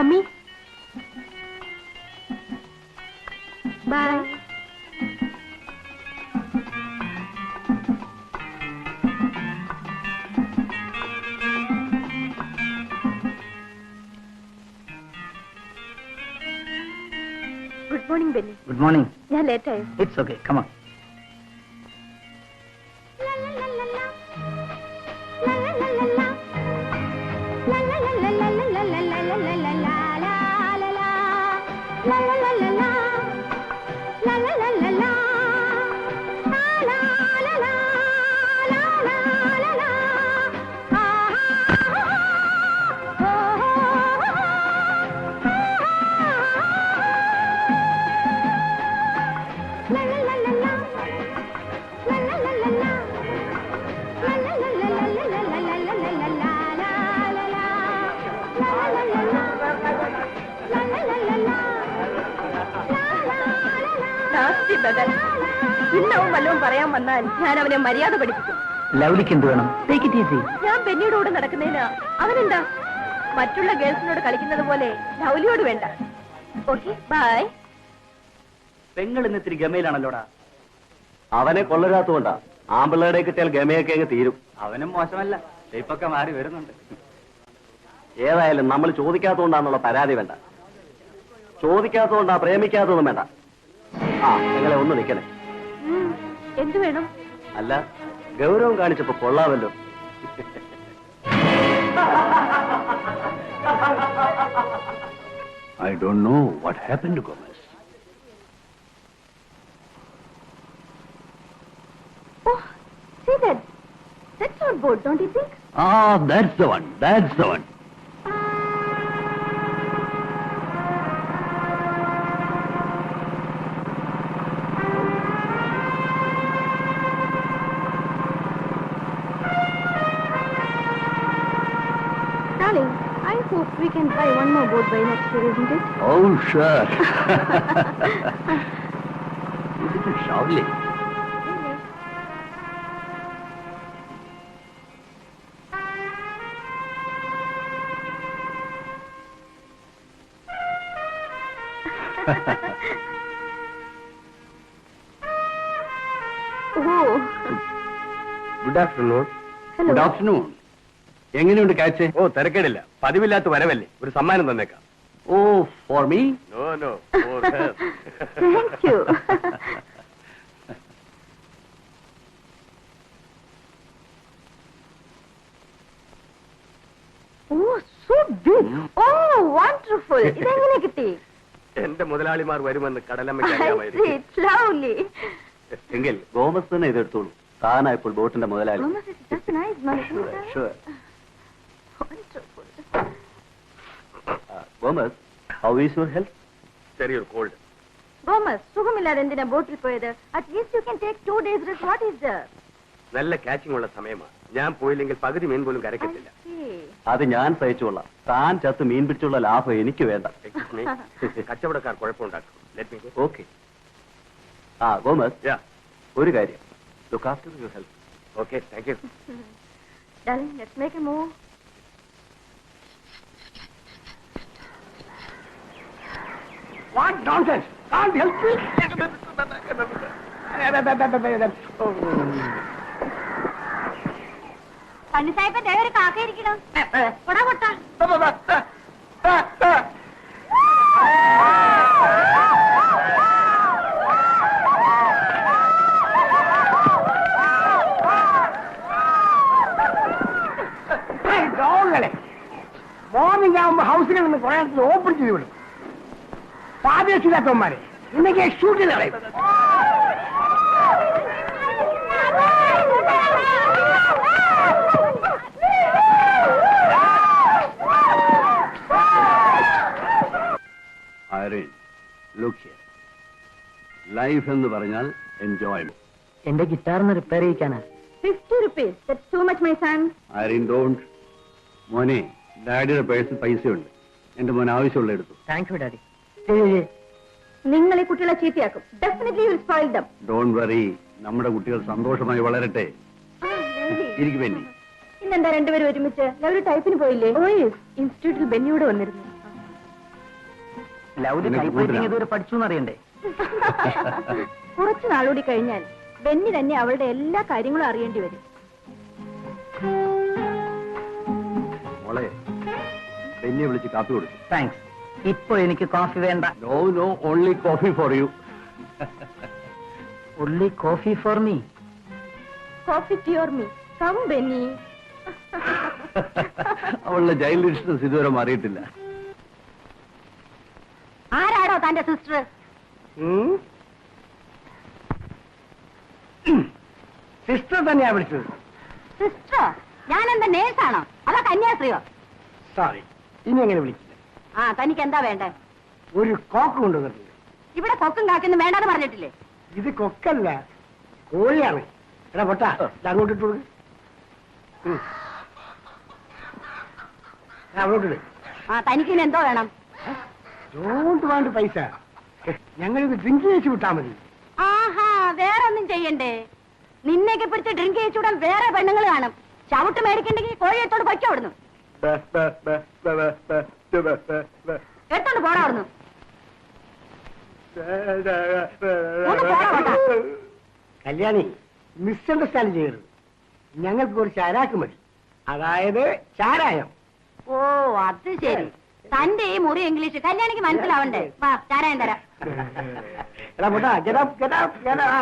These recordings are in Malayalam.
Mummy bye. Good morning Benny. Good morning. ഞാൻ ലേറ്റ് ആയോ? It's okay, come on. ഇന്നവും വല്ലതും പറയാൻ വന്നാൽ ഞാൻ അവനെ മര്യാദ പഠിപ്പിക്കും. ലവ്ലിക്ക് എന്ത് വേണം? Take it easy. ഞാൻ ബെന്നിയുടെ കൂടെ നടക്കുന്നതിനാ. അവനെന്താ മറ്റുള്ള ഗേൾസിനോട് കളിക്കുന്നത് പോലെ ലവ്ലിയോട് വേണ്ട. Okay bye. പെങ്ങൾ ഇന്ന് ഇത്തിരി ഗമയിലാണല്ലോടാ. അവനെ കൊള്ളരാത്തോണ്ടാ. ആമ്പിള്ളേടെ കിട്ടിയാൽ ഗമയൊക്കെ അങ്ങ് തീരും. അവനും മോശമല്ല, ഷേപ്പൊക്കെ മാറി വരുന്നുണ്ട്. ഏതായാലും നമ്മൾ ചോദിക്കാത്തോണ്ടാന്നുള്ള പരാതി വേണ്ട. ചോദിക്കാത്തോണ്ടാ പ്രേമിക്കാത്തതൊന്നും വേണ്ട. ആ നിങ്ങളെ ഒന്ന് നിൽക്കണേ. എന്തു വേണം? അല്ല, ഗൗരവം കാണിച്ചപ്പോ കൊള്ളാമല്ലോ. I don't know what happened to Gomez. Oh, see that? That's our boat, don't you think? Ah, that's the one. That's the one. Darling, I hope we can buy one more boat by next year, isn't it? Oh, sure. Isn't it lovely? Oh. Good afternoon. Hello. Good afternoon. എങ്ങനെയുണ്ട് കാച്ച്? ഓ തിരക്കേടില്ല, പതിവില്ലാത്ത വരവല്ലേ, ഒരു സമ്മാനം തന്നേക്കാം. Oh, for me? No no, for her. Thank you. Oh, so big. Oh, wonderful. ഇതെങ്ങനെ കിട്ടി? എന്റെ മുതലാളിമാർ വരുമെന്ന് കടലമ്മയ്ക്ക് I see. അറിയാമായിരിക്കും. It's lovely. എങ്കിൽ ഗോമസ് തന്നെ ഇതെടുത്തോളൂ. താനാ ഇപ്പോൾ ബോട്ടിന്റെ മുതലാളി. Gomez is just nice, man. Sure. Wonderful. Gomez, how is your health? ചെറിയൊരു കോൾഡ്. Gomez, സുഖമില്ലാതെ എന്തിനാ ബോട്ടിൽ പോയത്? At least you can take 2 days rest. What is there? നല്ല കാച്ചിങ് ഉള്ള സമയമാണ്. ഞാൻ പോയില്ലെങ്കിൽ പകുതി മീൻ പോലും I കരക്കത്തില്ല. see. അത് ഞാൻ സഹിച്ചുകൊള്ളാം. താൻ ചത്ത് മീൻ പിടിച്ചുള്ള ലാഭം എനിക്ക് വേണ്ട. കച്ചവടക്കാർ കുഴപ്പമുണ്ടാക്കും. ഓക്കെ. ആ ഗോമസ്, ഒരു കാര്യം, look after your health. Okay, thank U. Darling, let's make a move. What nonsense! Can't help me. പണിസായിപ്പ ദേ ഒരു കാക്ക ഇരിക്കണം. കൊടാ കൊട്ട. മോർണിംഗ് ആകുമ്പോ ഹൗസിൽ നിന്ന് കുറെ അടുത്ത് ഓപ്പൺ ചെയ്ത് വിടും. പാദേശില്ലാത്തവന്മാരെ ഇന്നൊക്കെ ഷൂട്ട് ചെയ്ത് കളയും. Irene, look here. Life എന്ന് പറഞ്ഞാൽ എൻജോയ്മെന്റ്. എന്റെ ഗിറ്റാറിന് repair ചെയ്യിക്കാനാ. 50 rupees. That's too much, my son. Irene, don't. മോനെ, ഡാഡിയുടെ പേഴ്സിൽ പൈസയുണ്ട്. എന്റെ മോൻ ആവശ്യമുള്ള എടുത്തു. Thank you daddy. നിങ്ങൾ ഈ കുട്ടികളെ ചീത്തയാക്കും. Definitely you will spoil them. Don't worry, നമ്മുടെ കുട്ടികൾ സന്തോഷമായി വളരട്ടെ. ഇരിക്കും ബെന്നി. ഇന്നെന്താ രണ്ടുപേരും ഒരുമിച്ച്? ഒരു ടൈപ്പിന് പോയില്ലേ? ഇൻസ്റ്റിറ്റ്യൂട്ടിൽ ബെന്നിയോട് വന്നിരുന്നു. ലൗലി നിനക്ക് ടൈപ്പ് റൈറ്റിംഗ് കൂടുതലാണ്. ഇതുവരെ പഠിച്ചു എന്നറിയണ്ടേ? കുറച്ചു നാളുകൂടി കഴിഞ്ഞാൽ ബെന്നി തന്നെ അവളുടെ എല്ലാ കാര്യങ്ങളും അറിയേണ്ടി വരും. മോളെ ബെന്നിയെ വിളിച്ച് കാപ്പി കൊടുത്തു. താങ്ക്സ്. ഇപ്പൊ എനിക്ക് കോഫി വേണ്ട. No no, only coffee for you. Only coffee for me. Coffee for me. Come Benny. അവളുടെ ചൈൽഡിഷ്നസ് ഇതുവരെ മാറിയിട്ടില്ല. ആരാടോ തന്റെ സിസ്റ്റർ? സിസ്റ്റർ തന്നെയാ വിളിച്ചത്. സിസ്റ്റർ? ഞാൻ എന്താ നേഴ്സാണോ അതോ കന്യാസ്ത്രീയോ? സോറി, ഇനി എങ്ങനെ വിളിക്കില്ല. ആ, തനിക്ക് എന്താ വേണ്ടേ? ഒരു കോക്ക് കൊണ്ടുവന്നിട്ടുണ്ട്. ഇവിടെ കൊക്കും കാക്കൊന്നും വേണ്ടാന്ന് പറഞ്ഞിട്ടില്ലേ? ഇത് കൊക്കല്ല, കോഴിയാണ്. എടാ പൊട്ടാ, ഇത് അങ്ങോട്ട് ഇട്ട് കൊടുക്ക്. അങ്ങോട്ടിട്. ആ, തനിക്ക് ഇനി എന്തോ വേണം? ഡോണ്ട് വാണ്ട് പൈസ. ഞങ്ങളിത് ഡ്രിങ്ക് ചെയ്യിച്ചു വിട്ടാ മതി. ആഹാ, വേറെ ഒന്നും ചെയ്യണ്ടേ? നിന്നെയൊക്കെ പിടിച്ച് ഡ്രിങ്ക് ചെയ്യിച്ചുവിടാൻ വേറെ പെണ്ണുങ്ങൾ കാണും. ചവിട്ട് മേടിക്കണ്ടെങ്കിൽ കോഴിയെത്തോട് പൊയ്ക്കോ അവിടുന്ന്. എടുത്തോണ്ട് പോടാ അവിടുന്ന്. ഒന്ന് പോടാ പൊട്ടാ. കല്യാണി, മിസ്അണ്ടർസ്റ്റാൻഡ് ചെയ്യരുത്. ഞങ്ങൾക്ക് ഒരു ചാരാക്ക് മതി, അതായത് ചാരായം. ഓ, അത് ശരി. തന്റെ ഈ മുറി ഇംഗ്ലീഷ് കല്യാണിക്ക് മനസ്സിലാവണ്ടേ? വാ, ചാരായം തരാം. എടാ പൊട്ടാ,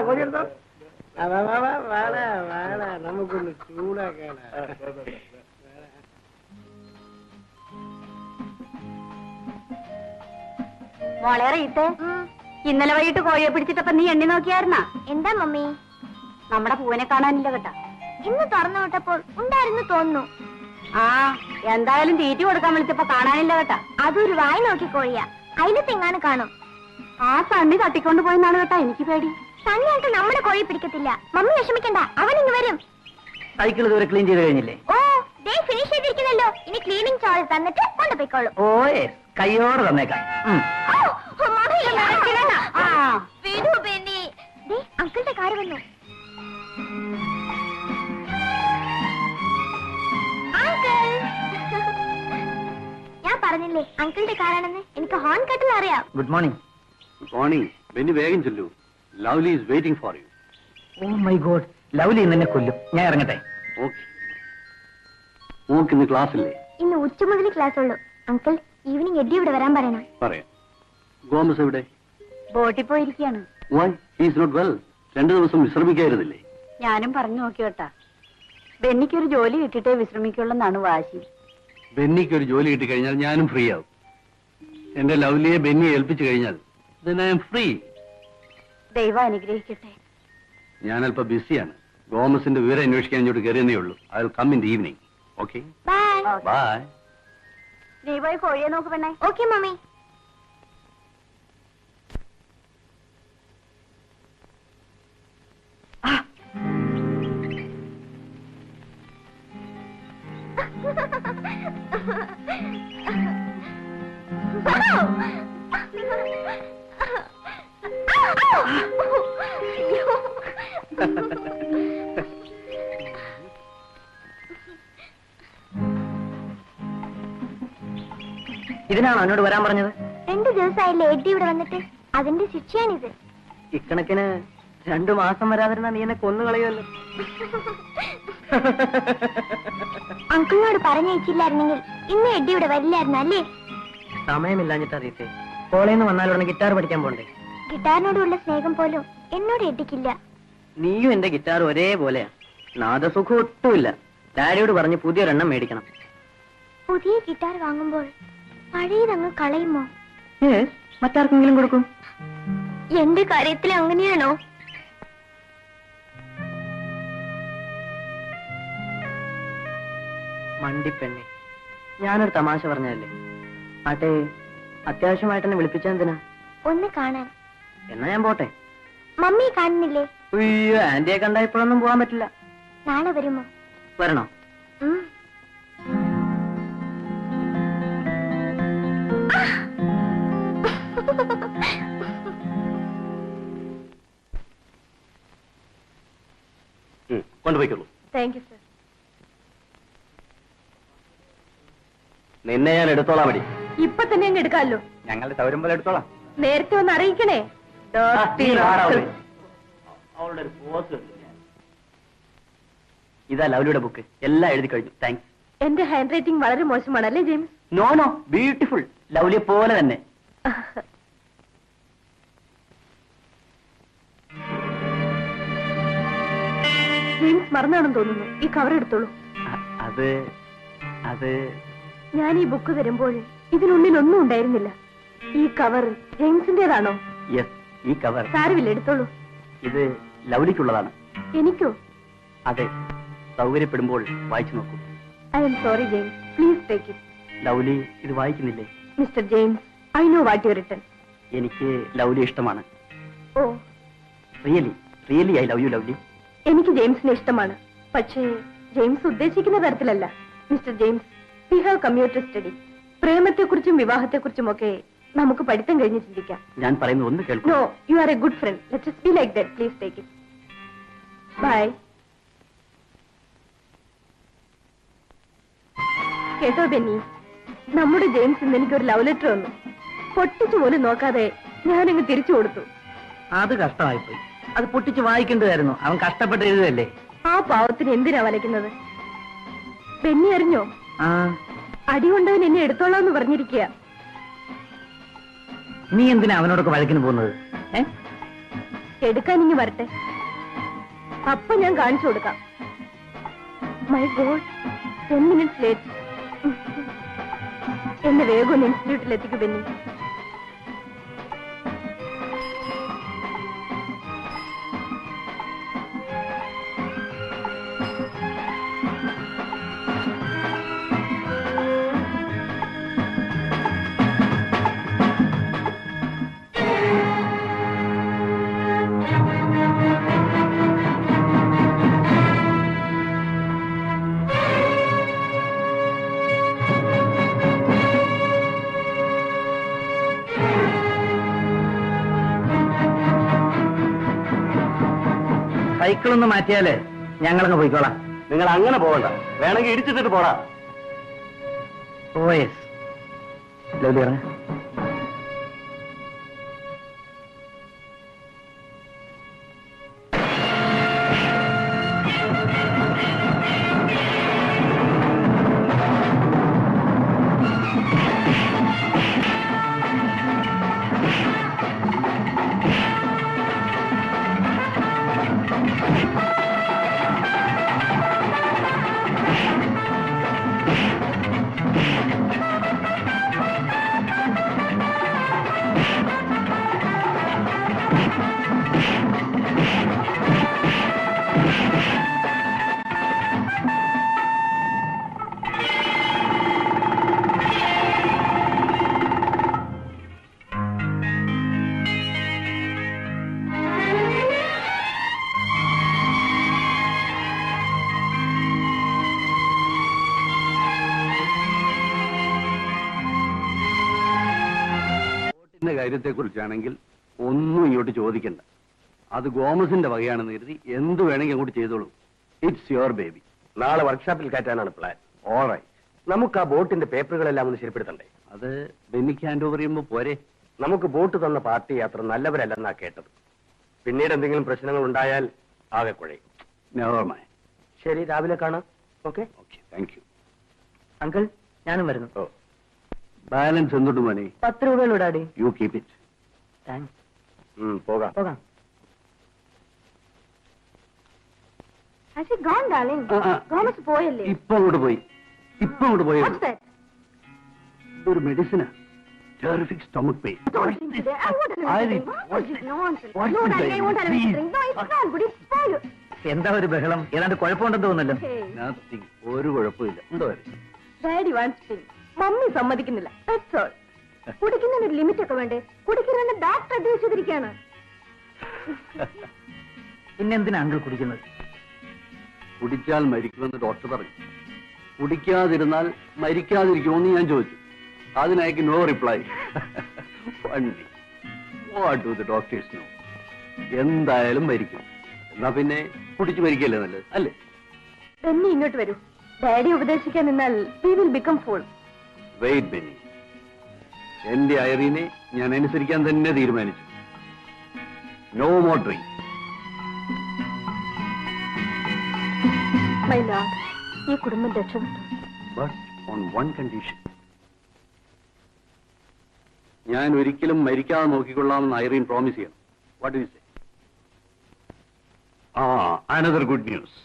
കോഴി എടുത്തോ. നമുക്കൊന്ന് ചൂടാക്കാന. മോളെ റീത്തെ, ഇന്നലെ വൈകിട്ട് കോഴിയെ പിടിച്ചിട്ടപ്പോ നീ എണ്ണി നോക്കിയായിരുന്നാ? എന്താ മമ്മി? നമ്മുടെ പൂവിനെ കാണാനില്ല കേട്ടാ. ഇന്ന് തുറന്നു വിട്ടപ്പോൾ ഉണ്ടായിരുന്നു തോന്നുന്നു. ആ, എന്തായാലും തീറ്റി കൊടുക്കാൻ വിളിച്ചപ്പോ കാണാനില്ല കേട്ടാ. അതൊരു വായി നോക്കി കോഴിയാ, അതിലെത്തെങ്ങാനും കാണും. ആ സണ്ണി തട്ടിക്കൊണ്ട് പോയെന്നാണ് കേട്ടാ എനിക്ക് പേടി. സണ്ണിയായിട്ട് നമ്മുടെ കോഴി പിടിക്കത്തില്ല. മമ്മി വിഷമിക്കണ്ട, അവൻ ഇങ്ങ് വരും. സൈക്കിൾ ഇതുവരെ ക്ലീൻ ചെയ്ത് കഴിഞ്ഞില്ലേ? ഓ, ഡേ ഫിനിഷ് ചെയ്തിരിക്കുന്നല്ലോ. ഇനി ക്ലീനിങ് ചാർജ് തന്നിട്ട് കൊണ്ടുപോയിക്കോളും. ഓ കയ്യോടെ തന്നേക്കാം. അങ്കിളുടെ കാറ് വന്നു. ഞാൻ പറഞ്ഞില്ലേ അങ്കിളുടെ കാറാണെന്ന്. എനിക്ക് ഹോൺ കട്ടിൽ അറിയാം. Good morning. Good morning. Benny വേഗം ചെല്ലൂ. Lovely is waiting for you. Oh my God, Lovely ഇന്ന് എന്നെ കൊല്ലും. ഞാൻ ഇറങ്ങട്ടെ. ഓക്കെ. മോൾക്ക് ഇന്ന് ക്ലാസ്സില്ലേ? ഇന്ന് ഉച്ച മുതൽ ക്ലാസ് ഉള്ളൂ. അങ്കിൾ, ഈവനിങ് എഡി ഇവിടെ വരാൻ പറയണം. പറയാം. ഗോമസ് എവിടെ? ബോട്ടിൽ പോയിരിക്കാണ്. Why he is not well? 2 ദിവസം വിശ്രമിക്കായിരുന്നില്ലേ? ഞാനും പറഞ്ഞു നോക്കി കേട്ടാ. ബെന്നിക്കൊരു ജോലി കിട്ടിയിട്ടേ വിശ്രമിക്കുള്ളെന്നാണ് വാശി. ബെന്നിക്ക് ഒരു ജോലി കിട്ടിക്കഴിഞ്ഞാൽ ഞാനും ഫ്രീ ആവും. എന്റെ ലവ്ലിയെ ബെന്നിയെ ഏൽപ്പിച്ചു കഴിഞ്ഞാൽ then I am free. ദൈവം അനുഗ്രഹിക്കട്ടെ. ഞാൻ അല്പം ബിസിയാണ്. ഗോമസിന്റെ വിവരം അന്വേഷിക്കാൻ ഇങ്ങോട്ട് കയറിയെന്നേ ഉള്ളൂ. I will come in the evening. Okay bye. Bye. നീ പോയി കോഴിയെ നോക്ക് പെണ്ണേ. Okay mummy. ഇതിനാണോ എന്നോട് വരാൻ പറഞ്ഞത്? 2 ദിവസമായില്ലേ എഡി ഇവിടെ വന്നിട്ട്. അതിന്റെ ശിക്ഷയാണിത്. ഇക്കണക്കിന് 2 മാസം വരാതിരുന്ന നീ എന്നെ കൊന്നുകളയുമല്ലോ. അങ്കിളിനോട് പറഞ്ഞയച്ചില്ലായിരുന്നെങ്കിൽ ഇന്ന് എഡി ഇവിടെ വരില്ലായിരുന്നു അല്ലേ? സമയമില്ലാഞ്ഞിട്ട് അറിയത്തെ. കോളേജിൽ നിന്ന് വന്നാലുടനെ ഗിറ്റാർ പഠിക്കാൻ പോണ്ടേ? ഗിറ്റാറിനോടുള്ള സ്നേഹം പോലും എന്നോട് എഡിക്കില്ല. നീയും എന്റെ ഗിറ്റാർ ഒരേപോലെയാ. നാദസുഖം ഒട്ടുമില്ല. ഡാഡിയോട് പറഞ്ഞ് പുതിയൊരെണ്ണം മേടിക്കണം. പുതിയ ഗിറ്റാർ വാങ്ങുമ്പോൾ പഴയതങ്ങ് കളയുമോ? മറ്റാർക്കെങ്കിലും കൊടുക്കും. എന്റെ കാര്യത്തിൽ അങ്ങനെയാണോ? മണ്ടിപ്പെണ്ണെ, ഞാനൊരു തമാശ പറഞ്ഞതല്ലേ. ആട്ടെ, അത്യാവശ്യമായിട്ട് എന്നെ വിളിപ്പിച്ചെന്തിനാ? ഒന്ന് കാണാൻ. എന്നാ ഞാൻ പോട്ടെ. മമ്മി കാണുന്നില്ലേ? അയ്യോ, ആന്റിയെ കണ്ട ഇപ്പോഴൊന്നും പോവാൻ പറ്റില്ല. നാളെ വരുമോ? വരണോ? ഉം. കൊണ്ടുപോയിക്കോളൂ. Thank you sir. നിന്നെ ഞാൻ എടുത്തോളാം. മതി. ഇപ്പൊ തന്നെ അങ്ങ് എടുക്കാമല്ലോ. ഞങ്ങളുടെ സൗകര്യം പോലെ എടുത്തോളാം. നേരത്തെ ഒന്ന് അറിയിക്കണേ. അവളുടെ ഒരു പോസ്. ഇതാ ലവ്ലിയുടെ ബുക്ക്. എല്ലാം എഴുതി കഴിഞ്ഞു. താങ്ക്സ്. എന്റെ ഹാൻഡ് റൈറ്റിംഗ് വളരെ മോശമാണ് അല്ലേ ജെയിംസ്? No no, beautiful. ലവ്ലിയെ പോലെ തന്നെ. ജെയിംസ് മറന്നാണെന്ന് തോന്നുന്നു. ഈ കവർ എടുത്തോളൂ. അത് ഞാൻ ഈ ബുക്ക് തരുമ്പോൾ ഇതിനുള്ളിൽ ഒന്നും ഉണ്ടായിരുന്നില്ല. ഈ കവർ ജെയിംസിന്റേതാണോ? യെസ്, ഈ കവർ. സാരമില്ല, എടുത്തോളൂ. ഇത് ലവ്ലിക്കുള്ളതാണ്. എനിക്കോ? അതെ, സൗകര്യപ്പെടുമ്പോൾ വായിച്ചു നോക്കൂ. I am sorry James, please take it. Lovely ഇത് വായിക്കുന്നില്ലേ? Mister James, I know what you written. എനിക്ക് ലവ്ലി ഇഷ്ടമാണ്. Oh, really I love you Lovely. എനിക്ക് ജെയിംസിനെ ഇഷ്ടമാണ്. പക്ഷേ ജെയിംസ് ഉദ്ദേശിക്കുന്ന തരത്തിലല്ല. Mister James, we have commuter study. പ്രേമത്തെക്കുറിച്ചും വിവാഹത്തെക്കുറിച്ചും ഒക്കെ നമുക്ക് പഠിത്തം കഴിഞ്ഞ് ചിന്തിക്കാം. ഞാൻ പറയുന്നത് ഒന്ന് കേൾക്കൂ. No, you R a good friend. Let us be like that. Please take it. Bye. കേട്ടോ ബെന്നി, നമ്മുടെ ജെയിംസ് ഇന്ന് എനിക്കൊരു ലവ് ലെറ്റർ വന്നു. പൊട്ടിച്ചു പോലും നോക്കാതെ ഞാനങ്ങ് തിരിച്ചു കൊടുത്തു. അത് കഷ്ടമായിപ്പോയി. അത് പൊട്ടിച്ച് വായിക്കേണ്ടതായിരുന്നു. അവൻ കഷ്ടപ്പെട്ട് എഴുതല്ലേ. ആ പാവത്തിന് എന്തിനാ വലയ്ക്കുന്നത്? ബെന്നി അറിഞ്ഞോ? ആ, അടികൊണ്ടവൻ എന്നെ എടുത്തോളാന്ന് പറഞ്ഞിരിക്കുക. നീ എന്തിനാ അവനോടൊക്കെ വഴക്കിന് പോകുന്നത്? എടുക്കാൻ ഇങ്ങ് വരട്ടെ, അപ്പൊ ഞാൻ കാണിച്ചു കൊടുക്കാം. My God, 10 minutes late. എന്നെ വേഗം ഒന്ന് ഇൻസ്റ്റിറ്റ്യൂട്ടിൽ എത്തിക്കു ബെന്നി. സൈക്കിളൊന്ന് മാറ്റിയാല് ഞങ്ങളങ്ങ് പോയിക്കോളാം. നിങ്ങൾ അങ്ങനെ പോകണ്ട, വേണമെങ്കിൽ ഇടിച്ചിട്ടിട്ട് പോടാ. ഓ യെസ്. ലവ്ലി ഇറങ്ങ. കാര്യത്തെ കുറിച്ചാണെങ്കിൽ ഒന്നും ഇങ്ങോട്ട് ചോദിക്കണ്ട. അത് ഗോമസിന്റെ വകയാണെന്ന് കരുതി എന്ത് വേണമെങ്കിൽ അങ്ങോട്ട് ചെയ്തോളൂ. It's your baby. നാളെ വർക്ക്ഷോപ്പിൽ കയറ്റാനാണ് പ്ലാൻ. ഓൾറൈറ്റ്. നമുക്ക് ആ ബോട്ടിന്റെ പേപ്പറുകളെല്ലാം ഒന്ന് ശരിപ്പെടുത്തണ്ടേ? അത് ബെന്നിക്ക് ഹാൻഡ് ഓവർ ചെയ്യുമ്പോ പോരെ? നമുക്ക് ബോട്ട് തന്ന പാർട്ടി അത്ര നല്ലവരല്ലെന്നാ കേട്ടത്. പിന്നീട് എന്തെങ്കിലും പ്രശ്നങ്ങൾ ഉണ്ടായാൽ ആകെ കുഴയും. Never mind. ശരി, രാവിലെ കാണാം. Okay okay, thank you. Uncle, ഞാനും വരുന്നു. ഓ, ബാലൻസ് എന്തുണ്ട് മോനെ? 10 രൂപയുള്ളൂ daddy. You keep it. Thanks. പോകാം. പോകാം. Has he gone, darling? ഗോമസ് പോയല്ലേ? ഇപ്പൊ അങ്ങോട്ട് പോയി. What's that? ഒരു മെഡിസിനാ. Terrific stomach pain. I want another drink. What is this nonsense? No, darling, I want another drink. No, it's not good. It's spoiled. എന്താ ഒരു ബഹളം? ഏതാണ്ട് കുഴപ്പമുണ്ടെന്ന് തോന്നുന്നല്ലോ. Hey, Nothing. ഒരു കുഴപ്പമില്ല. എന്തോ Daddy wants drink. മമ്മി സമ്മതിക്കുന്നില്ല. That's all. കുടിക്കുന്നതിന് ഒരു ലിമിറ്റ് ഒക്കെ വേണ്ടേ? കുടിക്കുന്നതിന് ഡോക്ടർ അഡ്വൈസ് ചെയ്തിരിക്കുകയാണ്. പിന്നെന്തിനാ അങ്കിൾ കുടിക്കുന്നത്? കുടിച്ചാൽ മരിക്കുമെന്ന് ഡോക്ടർ പറഞ്ഞു. കുടിക്കാതിരുന്നാൽ മരിക്കാതിരിക്കുമെന്ന് ഞാൻ ചോദിച്ചു. അതിനയക്ക് no reply. What do the doctors know? എന്തായാലും മരിക്കും. എന്നാ പിന്നെ കുടിച്ചു മരിക്കല്ലേ നല്ലത്, അല്ലേ? ബെന്നി ഇങ്ങോട്ട് വരൂ. ഡാഡി ഉപദേശിക്കാൻ നിന്നാൽ we will become fools. Wait Benny. എന്റെ ഐറീനെ ഞാൻ അനുസരിക്കാൻ തന്നെ തീരുമാനിച്ചു. No more drink. My lord, ഈ കുടുംബം രക്ഷപ്പെട്ടു. But on one condition. ഞാൻ ഒരിക്കലും മരിക്കാതെ നോക്കിക്കൊള്ളാമെന്ന് ഐറീൻ പ്രോമിസ് ചെയ്യണം. What do you say? Another good news.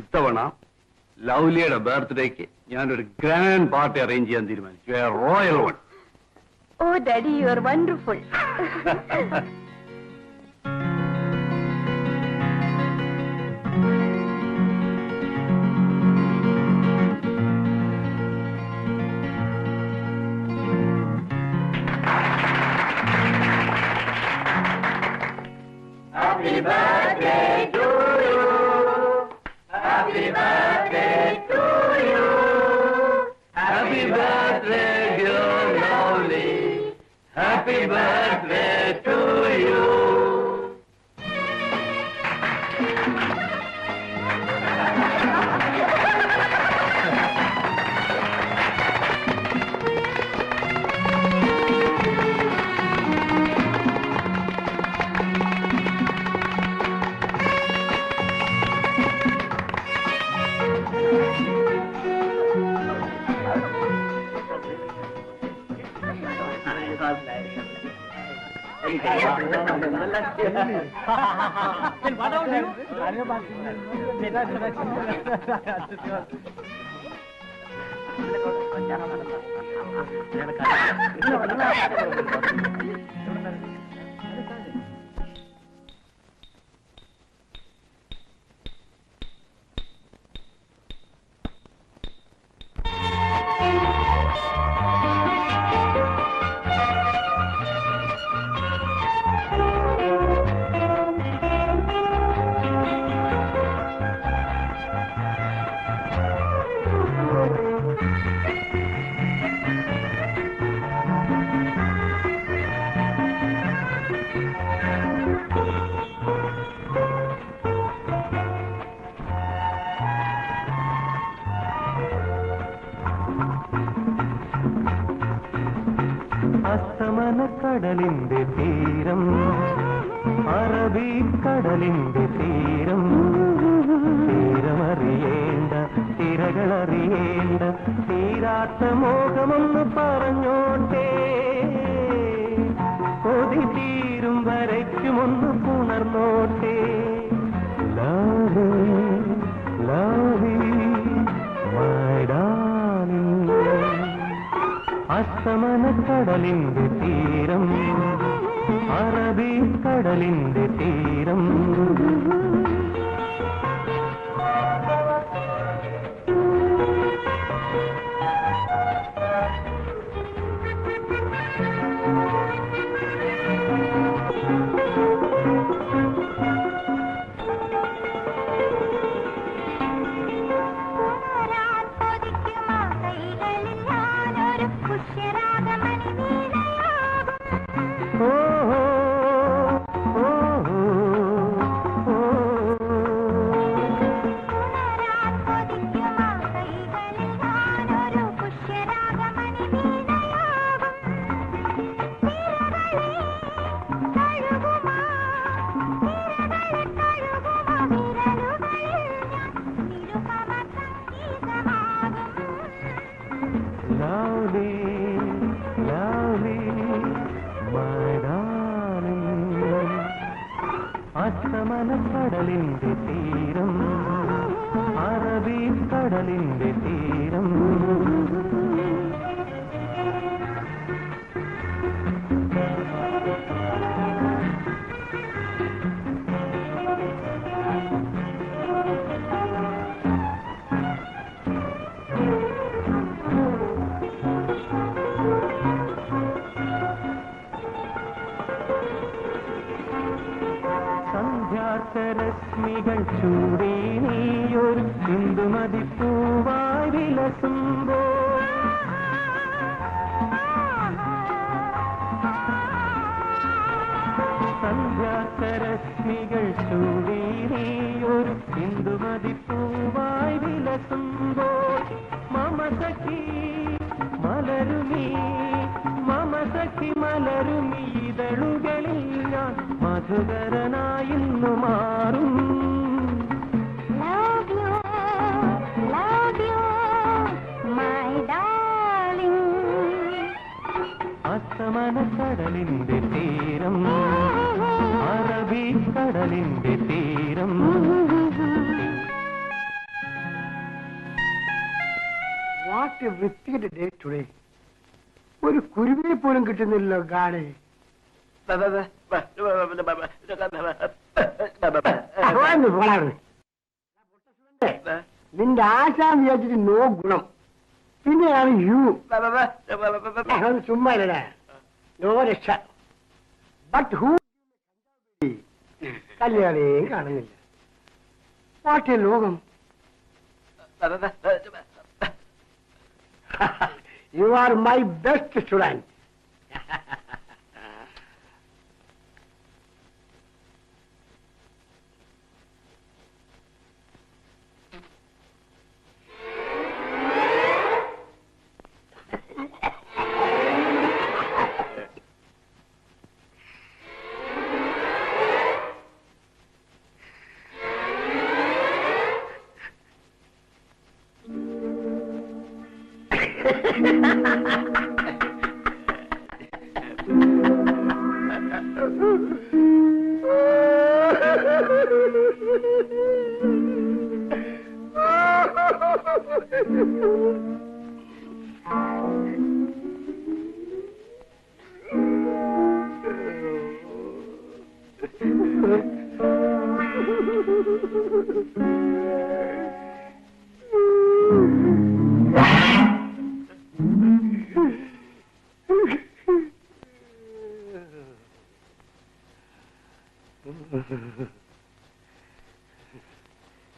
ഇത്തവണ ലവ്ലിയുടെ ബർത്ത്ഡേക്ക് ഞാനൊരു ഗ്രാൻഡ് പാർട്ടി അറേഞ്ച് ചെയ്യാൻ തീരുമാനിച്ചു. A royal one. Oh daddy, you are wonderful. അസ്തമനക്കടലിന്റെ തീരം, അറബിക്കടലിന്റെ തീരം, തീരമറിയേണ്ട തിരകളറിയേണ്ട തീരാത്ത മോഹമൊന്ന് പറഞ്ഞോട്ടെ, കൊതി തീരും വരയ്ക്കുമൊന്ന് പുണർന്നോട്ടെ. Love love my darling. അസ്തമനക്കടലിന്റെ തീരം, അറബിക്കടലിന്റെ തീരം, അസ്തമനക്കടലിന്റെ തീരം, അറബിക്കടലിന്റെ തീരം, രശ്മികൾ ചൂടി നീയൊരു ഇന്ദുമതിപ്പൂവായി വിലസുമ്പോ, സന്ധ്യാരശ്മികൾ ചൂടി നീയൊരു ഇന്ദുമതിപ്പൂവായി വിലസുമ്പോ, മമതീ മലരുമീ മമ സഖി മലരുമീ ഇതളുകളിൽ ഞാൻ മധുകരനായിന്നു മാറും. Love you, my darling. അസ്തമന കടലിന്റെ തീരം, അറബിക്കടലിന്റെ തീരം. വാട്ട് എ വൃത്തിയുടെ ഡേ ടുഡേ. ഒരു കുരുവിയെ പോലും കിട്ടുന്നില്ലല്ലോ ഗാഡേ. നിന്റെ ആശാൻ വിചാരിച്ചിട്ട് നോ ഗുണം. പിന്നെയാണ് യു ചുമ്മാ നോ രക്ഷ. ബട്ട് ഹൂ കല്യാണിയും കാണുന്നില്ല. വാട്ട് എ ലോകം. You are my best student.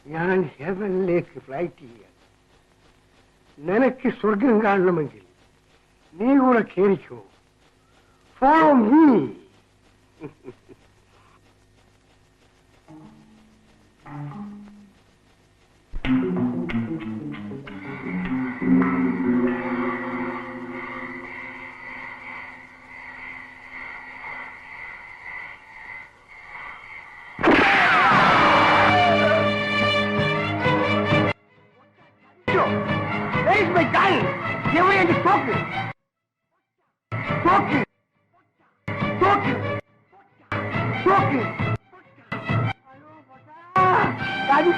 ഞാൻ ഹെവനിലേക്ക് ഫ്ലൈറ്റ് ചെയ്യാൻ. നിനക്ക് സ്വർഗം കാണണമെങ്കിൽ നീ കൂടെ കേറിക്കോ. Follow me. Where is my gun? Give me the focus. Focus. Focus. Focus. Daddy.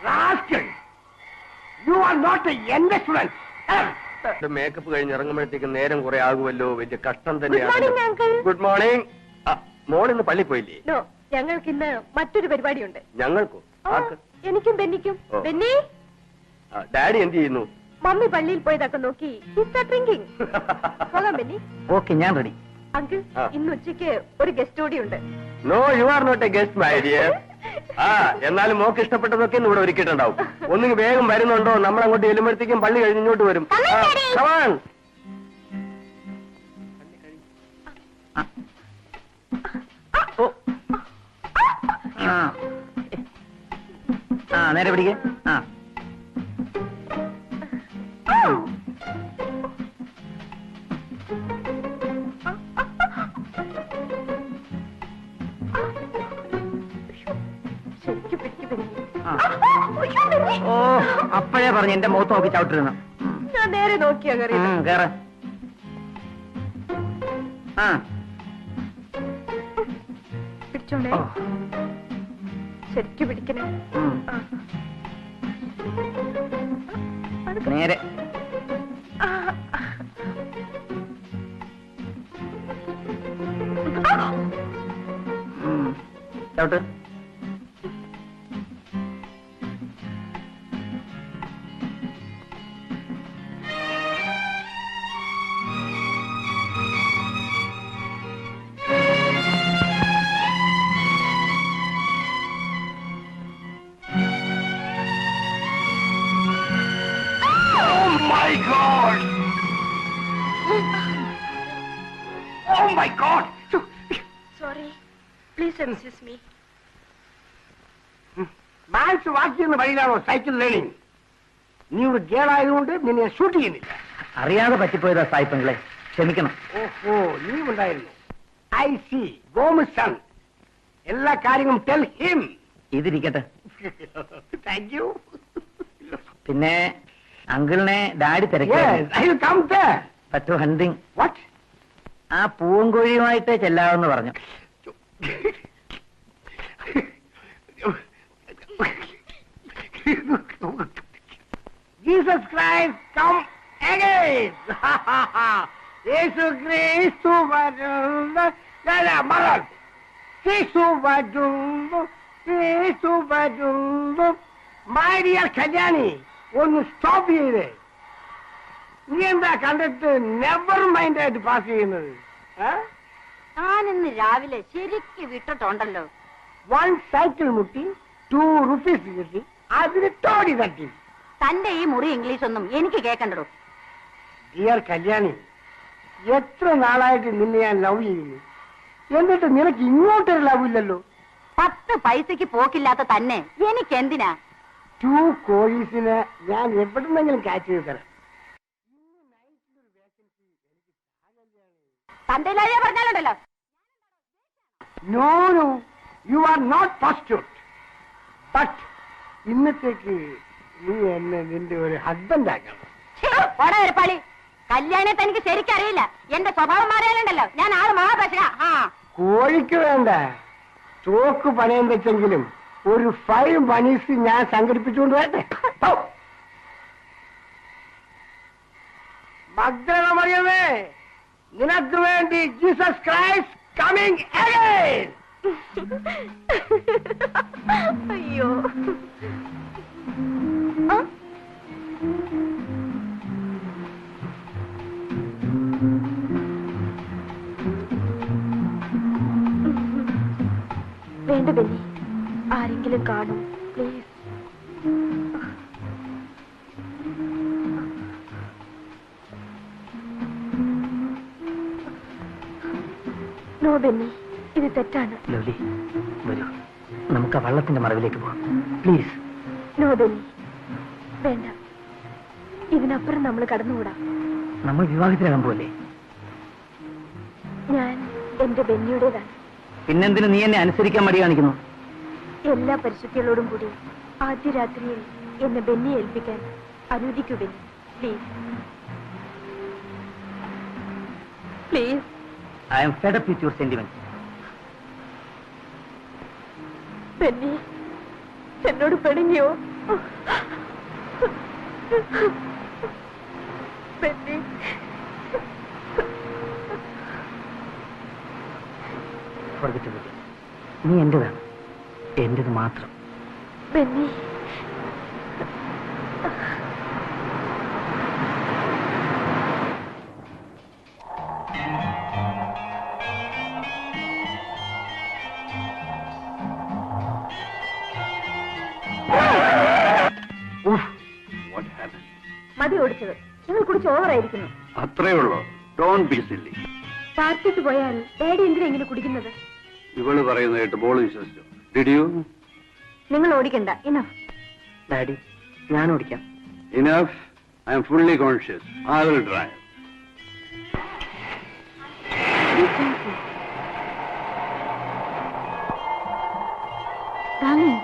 Rascal! You are not a young student. Makeup കഴിഞ്ഞ് ഇറങ്ങുമ്പോഴത്തേക്ക് നേരം കുറെ ആകുമല്ലോ. വലിയ കഷ്ടം Good morning, തന്നെയാണ്. uncle. Good morning. മോളിന്ന് പള്ളി പോയില്ലേ? നോ, ഞങ്ങൾക്ക് ഇന്ന് മറ്റൊരു പരിപാടിയുണ്ട്. ഞങ്ങൾക്കോ? ആ, എനിക്കും ബെന്നിക്കും. ഓ. ബെന്നി, ഡാഡി എന്ത് ചെയ്യുന്നു? മമ്മി പള്ളിയിൽ പോയതൊക്കെ നോക്കി ഡ്രിങ്കിങ്. പോകാം ബെന്നി. ഓക്കെ, ഞാൻ റെഡി. അങ്കിൾ, ആ. ഇന്ന് ഉച്ചയ്ക്ക് ഒരു ഗസ്റ്റ് കൂടി ഉണ്ട്. No, you are not a guest my dear. എന്നാലും മോക്ക് ഇഷ്ടപ്പെട്ടതൊക്കെ ഇന്ന് ഇവിടെ ഒരുക്കിയിട്ടുണ്ടാവും. ഒന്നുകിൽ വേഗം വരുന്നുണ്ടോ? നമ്മൾ അങ്ങോട്ട് ചെല്ലുമ്പോഴത്തേക്കും പള്ളി കഴിഞ്ഞ് ഇങ്ങോട്ട് വരും. Come on. നേരെ പിടിക്കേ. ശരിക്കും പിടിക്ക് ബെന്നി. ഓ, അപ്പഴേ പറഞ്ഞു എന്റെ മുഖത്ത് നോക്കി ചവിട്ടിരുന്നു. ഞാൻ നേരെ നോക്കിയാ കയറിയത്. കേറ. പിടിച്ചോണ്ടേ. ശരിക്കും പിടിക്കണേ. ആ. പതുക്കെ. നേരെ. ആ. ചവിട്ട്. my God! Oh my God! Sorry. Please excuse me. മാത്സ് വാക്ക് ചെയ്യുന്ന വഴിയിലാണോ സൈക്കിൾ ലേണിംഗ്? നീ ഒരു ഗേളായതുകൊണ്ട് നിന്നെ ഷൂട്ട് ചെയ്യുന്നില്ല. അറിയാതെ പറ്റിപ്പോയതാ സായിപ്പങ്ങളെ, ക്ഷമിക്കണം. ഓഹോ, നീ ഉണ്ടായിരുന്നു. I see. Gomez son. എല്ലാ കാര്യങ്ങളും ടെൽ ഹിം. ഇതിരിക്കട്ടെ. Thank you. പിന്നെ അങ്കിളിനെ ഡാഡി തിരക്കി. I will come there. പറ്റു ഹണ്ടിങ്. What? ആ പൂവൻകോഴിയുമായിട്ട് ചെല്ലാമെന്ന് പറഞ്ഞു. Jesus Christ, come again. യേശു ക്രിസ്തു വരുന്നു. മകൾ യേശു വരുന്നു, യേശു വരുന്നു. മൈ ഡിയർ കല്യാണി, ഒന്ന് സ്റ്റോപ്പ് ചെയ്തേ. നീ എന്താ കണ്ടിട്ട് നെവർ മൈൻഡ് ആയിട്ട് പാസ് ചെയ്യുന്നത്? ഞാനിന്ന് രാവിലെ ശരിക്ക് വിട്ടിട്ടുണ്ടല്ലോ. 1 സൈക്കിൾ മുട്ടി 2 rupees കിട്ടി, അതിന് തോടി തട്ടി. തന്റെ ഈ മുറി ഇംഗ്ലീഷ് ഒന്നും എനിക്ക് കേൾക്കണ്ടോ. ഡിയർ കല്യാണി, എത്ര നാളായിട്ട് നിന്നെ ഞാൻ ലവ് ചെയ്യുന്നു, എന്നിട്ട് നിനക്ക് ഇങ്ങോട്ടൊരു ലവ് ഇല്ലല്ലോ. 10 പൈസക്ക് പോക്കില്ലാത്ത തന്നെ എനിക്ക് എന്തിനാ? 2 കോഴീസിന് ഞാൻ എവിടുന്നെങ്കിലും ക്യാച്ച് ചെയ്ത് തരാം. തന്റെ പറഞ്ഞാലുണ്ടല്ലോ. No no, you are not prostitute. But ഇന്നത്തേക്ക് നീ എന്നെ നിന്റെ ഒരു ഹസ്ബൻഡ് ആക്കണം. പളി കല്യാണത്തെ എനിക്ക് ശരിക്കറിയില്ല. എന്റെ സ്വഭാവം മാറിയാലുണ്ടല്ലോ ഞാൻ ആള് മഹാപേശക. കോഴിക്ക് വേണ്ട ചോക്ക് പണയം വെച്ചെങ്കിലും ഒരു 5 മണീസ് ഞാൻ സംഘടിപ്പിച്ചുകൊണ്ട് വരട്ടെ. മഗ്ദല മറിയമേ, നിനക്ക് വേണ്ടി ജീസസ് ക്രൈസ്റ്റ് കമ്മിങ് അഗൈൻ. അയ്യോ, വേണ്ട ബെന്നി, ആരെങ്കിലും കാണും പ്ലീസ്. നോ ബെന്നി, ഇത് തെറ്റാണ്. ലവ്ലി, വരൂ, നമുക്ക് ആ വള്ളത്തിന്റെ മറവിലേക്ക് പോവാം പ്ലീസ്. നോ ബെന്നി, വേണ്ട. ഇതിനപ്പുറം നമ്മൾ കടന്നുകൂടാ. നമ്മൾ വിവാഹത്തിനാകാൻ പോലെ. ഞാൻ എന്റെ ബെന്നിയുടേതാണ്. പിന്നെന്തിനു നീ എന്നെ അനുസരിക്കാൻ മടി കാണിക്കുന്നു? എല്ലാ പരിശുദ്ധികളോടും കൂടി ആദ്യ രാത്രിയിൽ എന്നെ ബെന്നിയെ ഏൽപ്പിക്കാൻ അനുവദിക്കൂ Benny, please please. I M fed up with your sentiments. Benny എന്നോട് പിണങ്ങിയോ? ബെന്നി, നീ എന്റേതാണ്, എന്റേത് മാത്രം. ബെന്നി, മതി ഓടിച്ചത്. നിങ്ങൾ കുടിച്ച് ഓവറായിരിക്കുന്നു. അത്രേ ഉള്ളൂ. Don't be silly. പാർട്ടിക്ക് പോയാൽ ഡാഡി എന്തിനാ ഇങ്ങനെ കുടിക്കുന്നത്? ഇവള് പറയുന്നത് കേട്ട് ബോൾ വിശ്വസിച്ചു. Did you? നിങ്ങൾ ഓടിക്കണ്ട. ഇനഫ്. ഡാഡി, ഞാൻ ഓടിക്കാം. Enough. I am fully conscious. I will drive. Darling.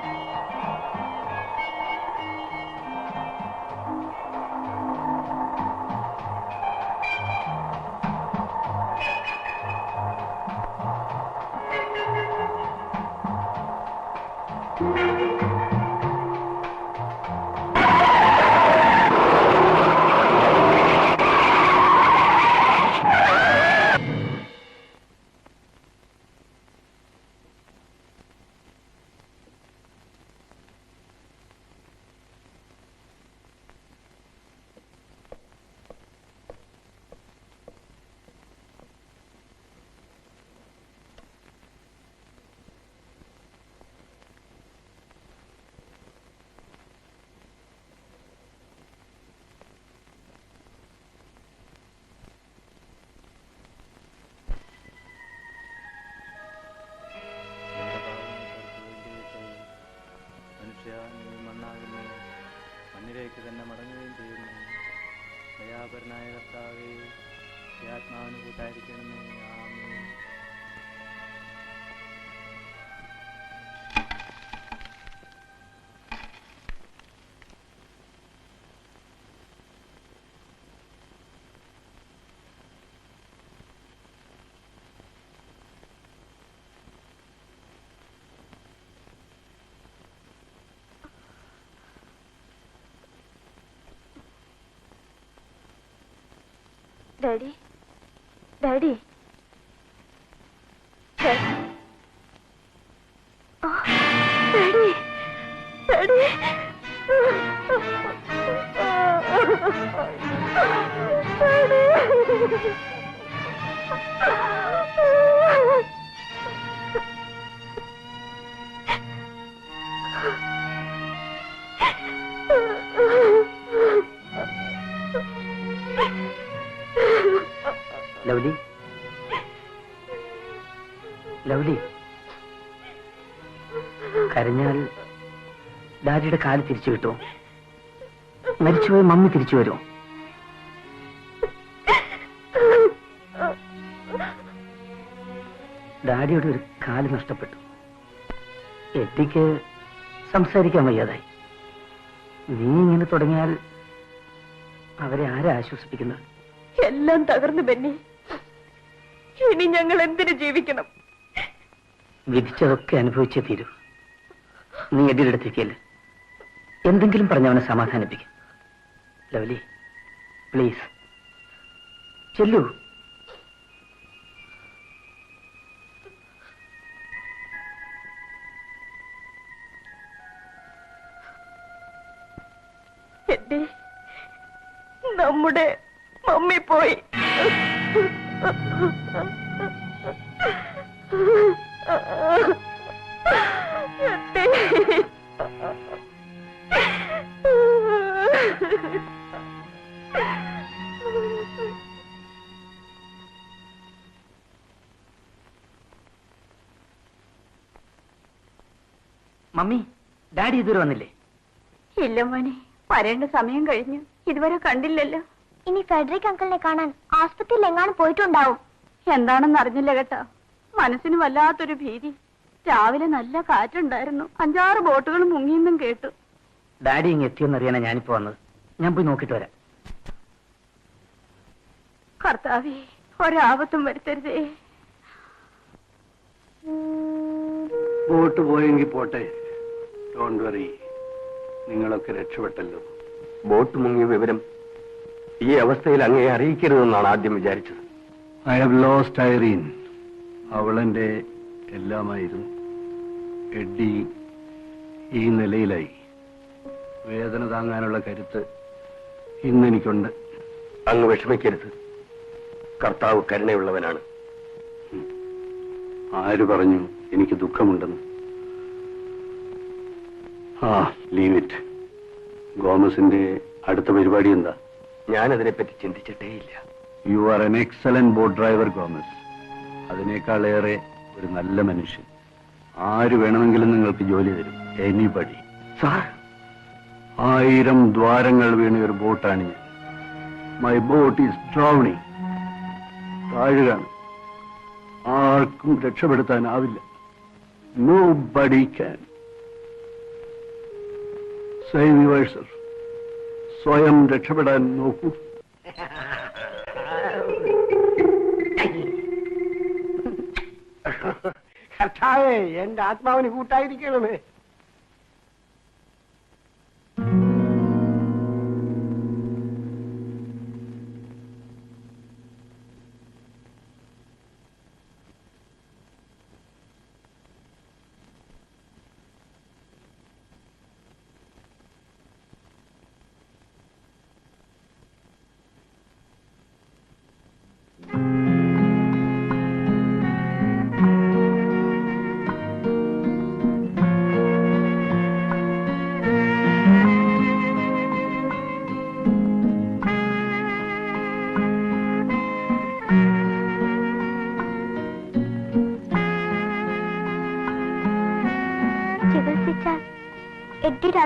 നീ മണ്ണാകുന്നു, മണ്ണിലേക്ക് തന്നെ മടങ്ങുകയും ചെയ്യുന്നു. ദയാപരനായ കർത്താവേ, ഈ ആത്മാവിന് കൂട്ടായിരിക്കണമേ. ആമേൻ. Daddy daddy daddy daddy Lovely, Lovely, കരഞ്ഞാൽ ഡാഡിയുടെ കാല് തിരിച്ചു കിട്ടുമോ? മരിച്ചുപോയ മമ്മി തിരിച്ചു വരുമോ? ഡാഡിയുടെ ഒരു കാല് നഷ്ടപ്പെട്ടു. എട്ടിക്ക് സംസാരിക്കാൻ വയ്യാതായി. നീ ഇങ്ങനെ തുടങ്ങിയാൽ അവരെ ആരാ ആശ്വസിപ്പിക്കുന്നത്? എല്ലാം തകർന്നു ബെന്നി. ഇനി ഞങ്ങൾ എന്തിനു ജീവിക്കണം? വിധിച്ചതൊക്കെ അനുഭവിച്ചേ തീരൂ. നീ എഡിയുടെ അടുത്തേക്കല്ലേ, എന്തെങ്കിലും പറഞ്ഞവനെ സമാധാനിപ്പിക്കും. ലവ്ലി, പ്ലീസ് ചെല്ലൂ. എഡി, നമ്മുടെ മമ്മി പോയി. മമ്മി, ഡാഡി ഇതുവരെ വന്നില്ലേ? ഇല്ല മോനെ, വരേണ്ട സമയം കഴിഞ്ഞു. ഇതുവരെ കണ്ടില്ലല്ലോ. ഇനി ഫെഡറിക് അങ്കിളിനെ കാണാൻ ആസ്പത്രിയിൽ എങ്ങാനും പോയിട്ടുണ്ടാവും. എന്താണെന്ന് അറിഞ്ഞില്ല കേട്ടോ. മനസ്സിന് വല്ലാത്തൊരു ഭീതി. രാവിലെ നല്ല കാറ്റുണ്ടായിരുന്നു. 5-6 ബോട്ടുകൾ മുങ്ങിയെന്നും കേട്ടു. ഡാഡി ഇങ്ങ് എത്തിയെന്നറിയാനാ ഞാനിപ്പോ വന്നത്. ഞാൻ പോയി നോക്കിട്ട് വരാം. കർത്താവേ, ഒരാപത്തും വരുത്തരുതേ. ബോട്ട് പോയെങ്കിൽ പോട്ടെ, ഡോണ്ട് വറി, നിങ്ങളൊക്കെ രക്ഷപ്പെട്ടല്ലോ. ബോട്ട് മുങ്ങിയ വിവരം ഈ അവസ്ഥയിൽ അങ്ങയെ അറിയിക്കരുതെന്നാണ് ആദ്യം വിചാരിച്ചത്. I have lost Irene. അവളെന്റെ എല്ലാമായിരുന്നു. എഡ്ഡി ഈ നിലയിലായി. വേദന താങ്ങാനുള്ള കരുത്ത് ഇന്നെനിക്കുണ്ട്. അങ്ങ് വിഷമിക്കരുത്. കർത്താവ് കരുണയുള്ളവനാണ്. ആര് പറഞ്ഞു എനിക്ക് ദുഃഖമുണ്ടെന്ന്? Leave it. ഗോമസിന്റെ അടുത്ത പരിപാടി എന്താ? ഞാനതിനെപ്പറ്റി ചിന്തിച്ചിട്ടേയില്ല. You are an excellent boat driver Gomez. അതിനേക്കാളേറെ ഒരു നല്ല മനുഷ്യൻ. ആര് വേണമെങ്കിലും നിങ്ങൾക്ക് ജോലി തരും. എനിബഡി. സാർ, 1000 ദ്വാരങ്ങൾ വീണ ഒരു ബോട്ടാണ് ഞാൻ. My boat is drowning. താഴുകയാണ്. ആർക്കും രക്ഷപ്പെടുത്താനാവില്ല. Nobody can. Save yourself. സ്വയം രക്ഷപ്പെടാൻ നോക്കൂ. കർത്താവേ, എന്റെ ആത്മാവിന് കൂട്ടായിരിക്കണമേ.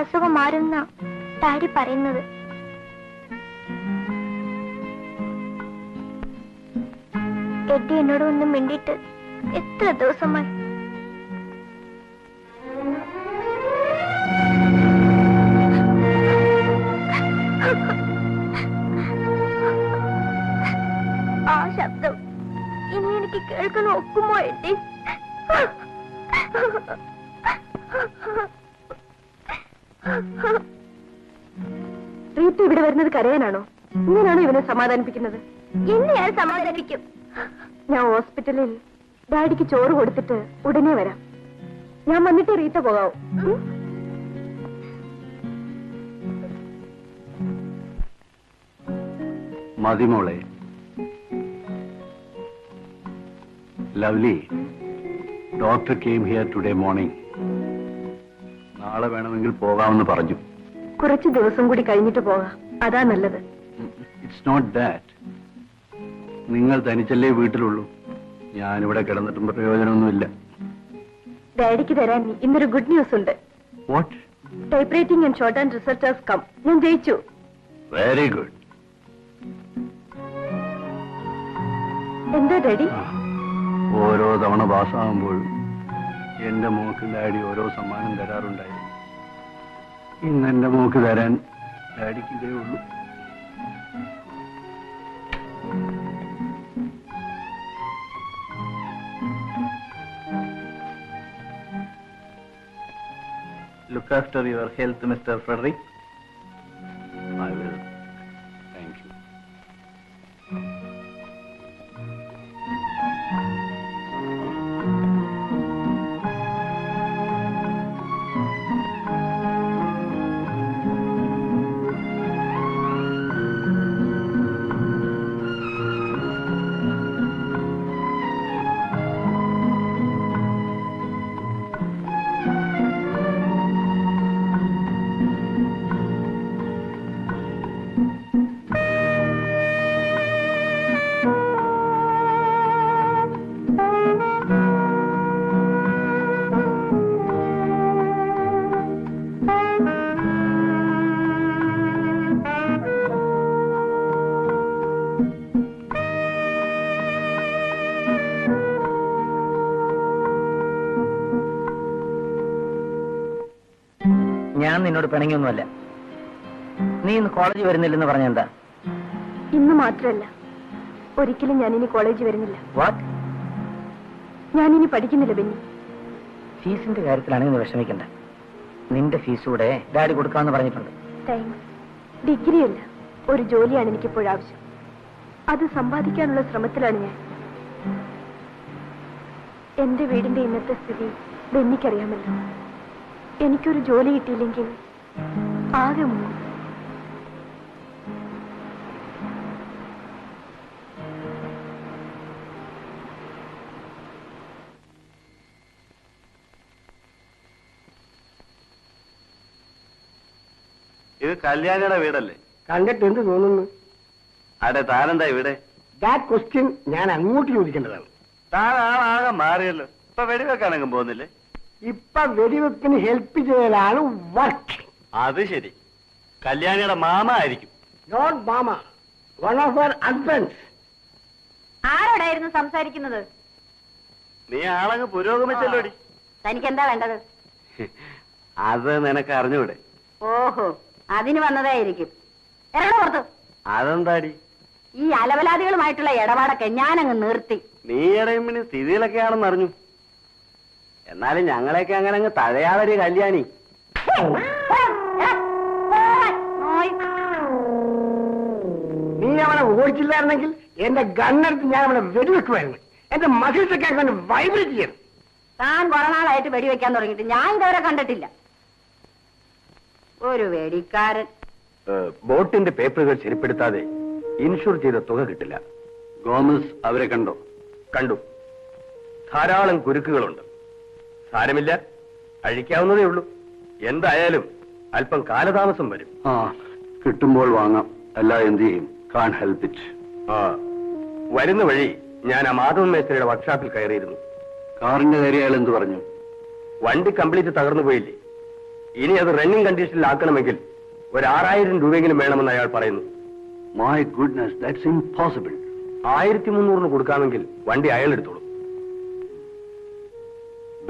അസുഖം മാറുന്ന ഡാഡി പറയുന്നത്. എഡ്ഡി എന്നോട് ഒന്നും മിണ്ടിയിട്ട് എത്ര ദിവസമായി. ആ ശബ്ദം ഇനി എനിക്ക് കേൾക്കാൻ ഒക്കുമോ എഡ്ഡി? റീത്ത ഇവിടെ വരുന്നത് കരയാനാണോ? ഇങ്ങനെയാണോ ഇവനെ സമാധാനിപ്പിക്കുന്നത്? എന്നെ ഞാൻ സമാധാനിപ്പിക്കും. ഞാൻ ഹോസ്പിറ്റലിൽ ഡാഡിക്ക് ചോറ് കൊടുത്തിട്ട് ഉടനെ വരാം. ഞാൻ വന്നിട്ട് റീത്ത പോകാവൂ. മതി മോളെ. Lovely, doctor came here today morning. നാളെ വേണമെങ്കിൽ പോകാമെന്ന് പറഞ്ഞു. കുറച്ച് ദിവസം കൂടി കഴിഞ്ഞിട്ട് പോകാം, അതാ നല്ലത്. It's not that. നിങ്ങൾ തനിച്ചല്ലേ വീട്ടിലുള്ളൂ. ഞാനിവിടെ കിടന്നിട്ടും പ്രയോജനമൊന്നുമില്ല. ഡാഡിക്ക് തരാൻ ഇന്നൊരു ഗുഡ് ന്യൂസ് ഉണ്ട്. What? Type writing and short and research has come. ഞാൻ ജയിച്ചു. Very good. എന്താ ഡാഡി? ഓരോ തവണ പാസ്സാകുമ്പോഴും എന്റെ മോക്ക് ഡാഡി ഓരോ സമ്മാനം തരാറുണ്ടായിരുന്നു. ഇന്ന് എന്റെ മോക്ക് തരാൻ ഡാഡിക്ക് ഇതേ ഉള്ളൂ. Look after your health, Mr. Frederick. I will. Thank you. ഞാൻ നിന്നോട് പിണങ്ങിയൊന്നുമല്ല. നീ ഇന്ന് കോളേജിൽ വരുന്നില്ലെന്ന് പറഞ്ഞെന്താ? ഇന്ന് മാത്രമല്ല, ഒരിക്കലും ഞാനിനി കോളേജിൽ വരുന്നില്ല. വാട്ട്? ഞാനിനി പഠിക്കുന്നില്ല ബെന്നി. ഫീസിന്റെ കാര്യത്തിലാണ് നീ വിഷമിക്കണ്ട. നിന്റെ ഫീസ് കൂടെ ഡാഡി കൊടുക്കാമെന്ന് പറഞ്ഞിട്ടുണ്ട്. താങ്ക്സ്. ഡിഗ്രി അല്ല, ഒരു ജോലിയാണ് എനിക്കിപ്പോൾ ആവശ്യം. അത് സമ്പാദിക്കാനുള്ള ശ്രമത്തിലാണ് ഞാൻ. എന്റെ വീടിന്റെ ഇന്നത്തെ സ്ഥിതി ബെന്നിക്കറിയാമല്ലോ. എനിക്കൊരു ജോലി കിട്ടിയില്ലെങ്കിൽ ആകെ മുങ്ങും. ഇത് കല്യാണിയുടെ വീടല്ലേ? കണ്ടിട്ട് എന്ത് തോന്നുന്നു? അതെ, താനെന്താ ഇവിടെ? ദാറ്റ് ക്വസ്റ്റ്യൻ ഞാൻ അങ്ങോട്ട് ചോദിക്കേണ്ടതാണ്. താൻ ആകെ മാറിയല്ലോ. ഇപ്പൊ വെടിവെക്കാണെങ്കിൽ പോകുന്നില്ലേ? ഇപ്പൊ വെടിവെപ്പിന് ഹെൽപ്പ് ചെയ്യലാണ് വർക്ക്. അത് ശരി. കല്യാണിയുടെ മാമ ആയിരിക്കും. Not mama, one of our husbands. ആരോടായിരുന്നു സംസാരിക്കുന്നത്? നീ ആളങ്ങ് പുരോഗമിച്ചല്ലോടി. തനിക്ക് എന്താ വേണ്ടത്? അത് നിനക്ക് അറിഞ്ഞൂടെ? ഓഹോ, അതിന് വന്നതായിരിക്കും. ഇറങ്ങണ പുറത്ത്. അതെന്താടി? ഈ അലവലാദികളുമായിട്ടുള്ള ഇടപാടൊക്കെ ഞാനങ്ങ് നിർത്തി. നീ ഇടയുമ്പിന് സ്ഥിതിയിലൊക്കെയാണെന്ന് അറിഞ്ഞു. എന്നാലും ഞങ്ങളെയൊക്കെ അങ്ങനെ അങ്ങ് തഴയാതൊരു കല്യാണി. നീ അവനെ ഓടിച്ചില്ലായിരുന്നെങ്കിൽ എന്റെ ഗണ്ണെടുത്ത് ഞാൻ അവനെ വെടിവെക്കുമായിരുന്നു. എന്റെ മസിൽസൊക്കെ അവനെ വൈബ്രേറ്റ് ചെയ്യണം. താൻ കുറെ നാളായിട്ട് വെടിവെക്കാൻ തുടങ്ങിയിട്ട് ഞാൻ ഇതുവരെ കണ്ടിട്ടില്ല. ഒരു വെടിക്കാരൻ. ബോട്ടിന്റെ പേപ്പറുകൾ ശരിപ്പെടുത്താതെ ഇൻഷുർ ചെയ്ത തുക കിട്ടില്ല. ഗോമസ് അവരെ കണ്ടോ? കണ്ടു. ധാരാളം കുരുക്കുകളുണ്ട്. സാരമില്ല, അഴിക്കാവുന്നതേ ഉള്ളൂ. എന്തായാലും അല്പം കാലതാമസം വരും. ആ, കിട്ടുമ്പോൾ വാങ്ങാം. അല്ല എന്ത് ചെയ്യും? കാൺ ഹെൽപ്പ് ഇറ്റ്. വരുന്ന വഴി ഞാൻ ആ മാധവൻ മേസ്ത്രിയുടെ വർക്ക്ഷോപ്പിൽ കയറിയിരുന്നു. കാറിന്റെ കാര്യം അയാൾ എന്ത് പറഞ്ഞു? വണ്ടി കംപ്ലീറ്റ് തകർന്നു പോയില്ലേ? ഇനി അത് റണ്ണിംഗ് കണ്ടീഷനിലാക്കണമെങ്കിൽ ഒരു 6000 രൂപയെങ്കിലും വേണമെന്ന് അയാൾ പറയുന്നു. My goodness, that's impossible. 1300 കൊടുക്കാമെങ്കിൽ വണ്ടി അയാൾ എടുത്തോളൂ.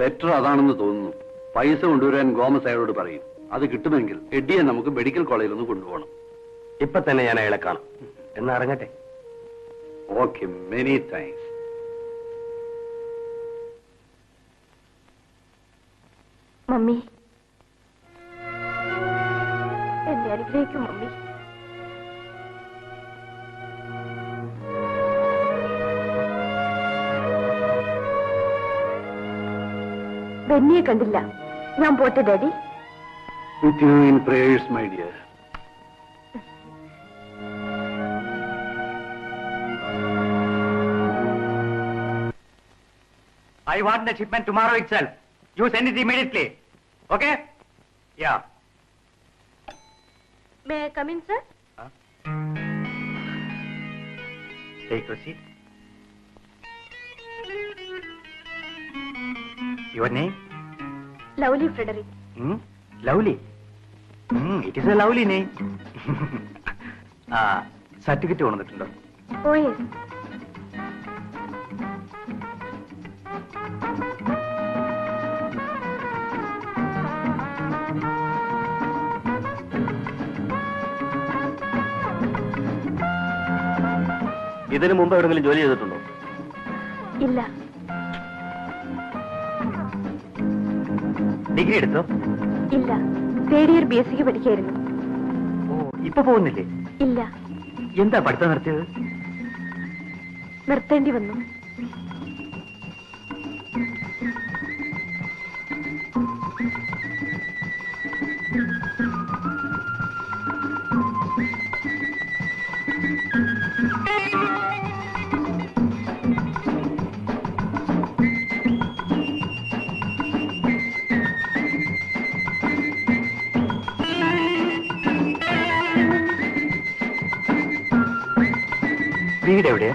ബെറ്റർ അതാണെന്ന് തോന്നുന്നു. പൈസ കൊണ്ടുവരാൻ ഗോമസ് അയാളോട് പറയും. അത് കിട്ടുമെങ്കിൽ എഡ്ഡിയെ നമുക്ക് മെഡിക്കൽ കോളേജിൽ ഒന്ന് കൊണ്ടുപോകണം. ഇപ്പൊ തന്നെ ഞാൻ അയാളെ കാണാം. എന്നാ ഇറങ്ങട്ടെ. Okay, many thanks. മമ്മി, എന്നെ അനുഗ്രഹിക്കും മമ്മി. ബെന്നിയെ കണ്ടില്ല. ഞാൻ പോട്ടെ daddy. With you in prayers, my dear. I want the shipment tomorrow itself. You send it immediately. Okay? Yeah. May I come in, sir? Take your seat. Your name? Lovely Frederick. Lovely. It is a lovely name. Certificate കൊണ്ടുവന്നിട്ടുണ്ടോ? Oh, yes. ഇതിനു മുമ്പ് എവിടെങ്കിലും ജോലി ചെയ്തിട്ടുണ്ടോ? ഇല്ല. ഡിഗ്രി എടുത്തോ? ഇല്ല. 3rd year BSc പഠിക്കായിരുന്നു. ഓ, ഇപ്പൊ പോകുന്നില്ലേ? ഇല്ല. എന്താ പഠിത്തം നിർത്തിയത്? നിർത്തേണ്ടി വന്നു. വീട് എവിടെയാ?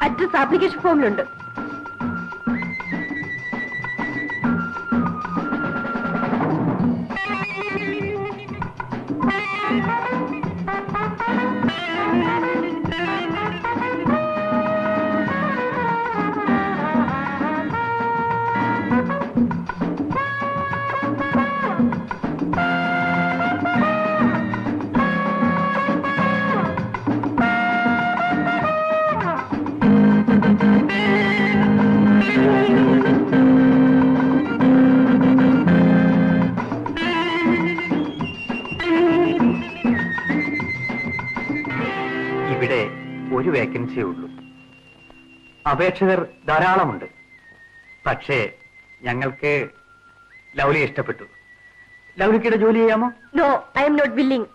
അഡ്രസ് ആപ്ലിക്കേഷൻ ഫോമിലുണ്ട്. ഇവിടെ ഒരു വേക്കൻസിയേ ഉള്ളൂ. അപേക്ഷകർ ധാരാളമുണ്ട്. പക്ഷേ ഞങ്ങൾക്ക് ലൗലിയെ ഇഷ്ടപ്പെട്ടു. ലൗലിക്കിടെ ജോലി ചെയ്യാമോ? No, I am not willing.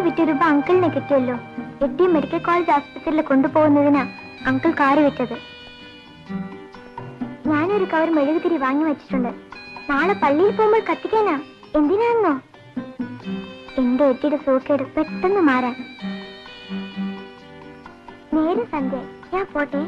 വിറ്റ രൂപ അങ്കിളിന് കിട്ടിയല്ലോ. എഡ്ഡി മെഡിക്കൽ കോളേജ് ആസ്പത്രിയിൽ കൊണ്ടുപോകുന്നതിനാ അങ്കിൾ കാറ് വിറ്റത്. ഞാനൊരു കവർ മെഴുകുതിരി വാങ്ങി വെച്ചിട്ടുണ്ട്. നാളെ പള്ളിയിൽ പോകുമ്പോൾ കത്തിക്കാനാ. എന്തിനാണെന്നോ? എന്റെ എട്ടിയുടെ സൂക്കേട് പെട്ടെന്ന് മാറാൻ. നേരെ സന്ധ്യ. ഞാൻ പോട്ടെ.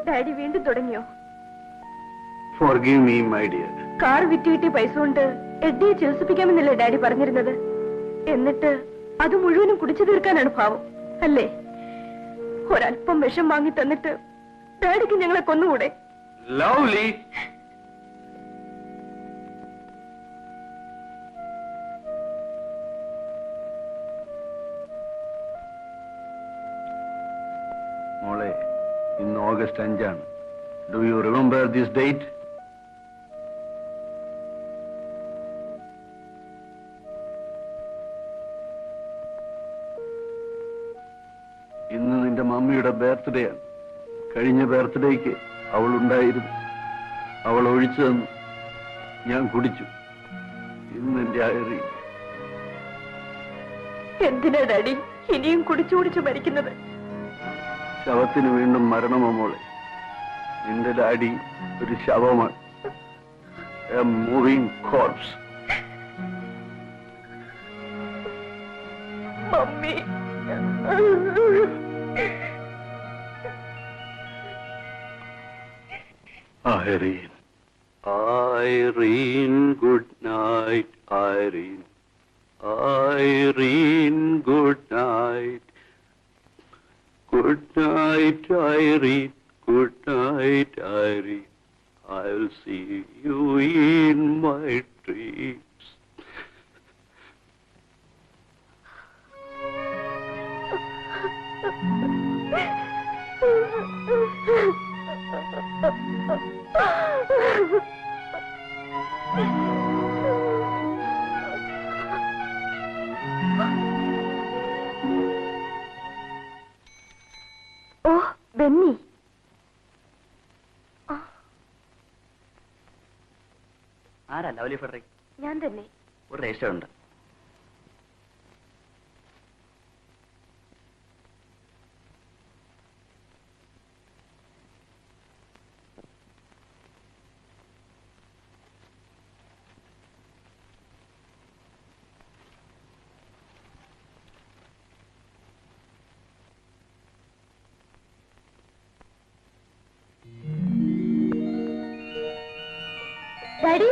ഡാഡി വീണ്ടും തുടങ്ങിയോ? Forgive me, my dear. Car വിറ്റുകിട്ടിയ പൈസ കൊണ്ട് എഡ്ഡിയെ ചികിത്സിപ്പിക്കാമെന്നല്ലേ ഡാഡി പറഞ്ഞിരുന്നത്? എന്നിട്ട് അത് മുഴുവനും കുടിച്ചു തീർക്കാനാണ് ഭാവം അല്ലേ? ഒരല്പം വിഷം വാങ്ങി തന്നിട്ട് ഡാഡിക്ക് ഞങ്ങളെ കൊന്നുകൂടെ? Lovely. മോളെ, ഇന്ന് August 5. Do you remember this date? ഇന്ന് നിന്റെ മമ്മിയുടെ ബർത്ത്ഡേ ആണ്. കഴിഞ്ഞ ബർത്ത്ഡേക്ക് അവൾ ഉണ്ടായിരുന്നു. അവൾ ഒഴിച്ചു തന്നു, ഞാൻ കുടിച്ചു. ഇന്ന് എന്റെ അയറി. എന്തിനാ ഡാഡി ഇനിയും കുടിച്ചു കുടിച്ചു മരിക്കുന്നത്? ശവത്തിന് വീണ്ടും മരണമോ മോളെ? നിന്റെ ഡാഡി ഒരു ശവമാണ്, a moving corpse. Mummy Irene. Irene, good night, Irene. Irene, good night. Good night, Irene. Good night, Irene. I'll see you in my dreams. ഓ ബെന്നി, ആരാ ലവ്ലി ഫെഡറിക്? ഞാൻ തന്നെ. ഒരു രജിസ്റ്റർ ഉണ്ട്. ഡാഡി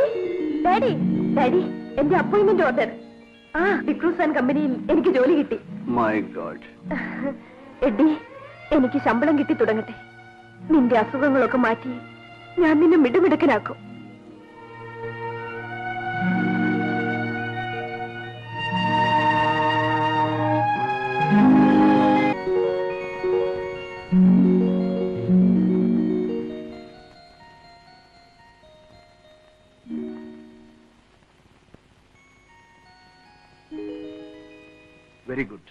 ഡാഡി ഡാഡി, എന്റെ അപ്പോയിന്റ്മെന്റ് ഓർഡർ. ഡിക്രൂസ് ആൻഡ് കമ്പനിയിൽ എനിക്ക് ജോലി കിട്ടി. My God. എഡ്ഡി, എനിക്ക് ശമ്പളം കിട്ടി തുടങ്ങട്ടെ. നിന്റെ അസുഖങ്ങളൊക്കെ മാറ്റി ഞാൻ നിന്നെ മിടുമിടുക്കനാക്കും. Very good.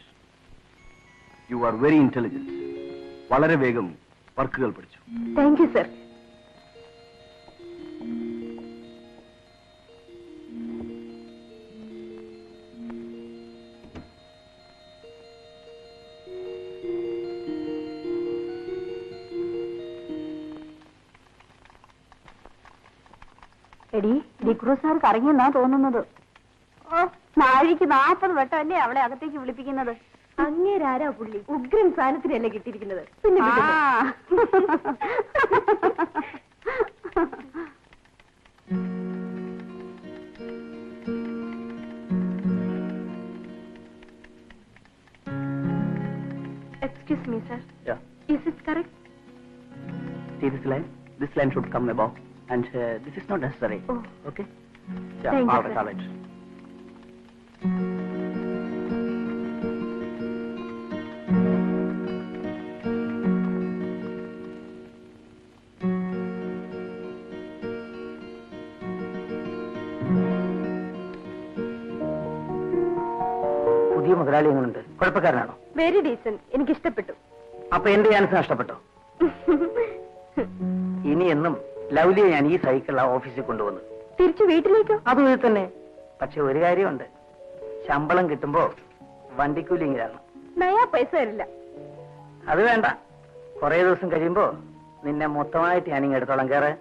You are very intelligent. വളരെ വേഗം വർക്കുകൾ പഠിച്ചു. Thank you sir. എടി ഡിക്രൂസ് സാർ കറങ്ങിയെന്നാ തോന്നുന്നത്. നാഴിക്ക് 40 വട്ടമല്ലേ അവളെ അകത്തേക്ക് വിളിപ്പിക്കുന്നത്. അങ്ങേരാരാ പുള്ളി? ഉഗ്രൻ സാധനത്തിനല്ലേ കിട്ടിയിരിക്കുന്നത്. പിന്നെ excuse me sir, is it correct? See this line? This line should come above, and this is not necessary. Oh. Okay? Thank you, all right, sir. all right. പുതിയ മുതലാളി എങ്ങനെയുണ്ട്? കുഴപ്പക്കാരനാണോ? Very decent. എനിക്ക് ഇഷ്ടപ്പെട്ടു. അപ്പൊ എന്റെ ചാൻസ് നഷ്ടപ്പെട്ടോ? ഇനി എന്നും ലൗലിയെ ഞാൻ ഈ സൈക്കിൾ ഓഫീസിൽ കൊണ്ടുവന്നു. തിരിച്ചു വീട്ടിലേക്കോ? അതും ഇത് തന്നെ. പക്ഷെ ഒരു കാര്യമുണ്ട്, ശമ്പളം കിട്ടുമ്പോ വണ്ടിക്കൂലി ഇങ്ങനെയാണ്. നയാ പൈസ തരില്ല. അത് വേണ്ട, കുറെ ദിവസം കഴിയുമ്പോ നിന്നെ മൊത്തമായിട്ട് ഞാനിങ്ങ് എടുത്തോളാം. കേറ്.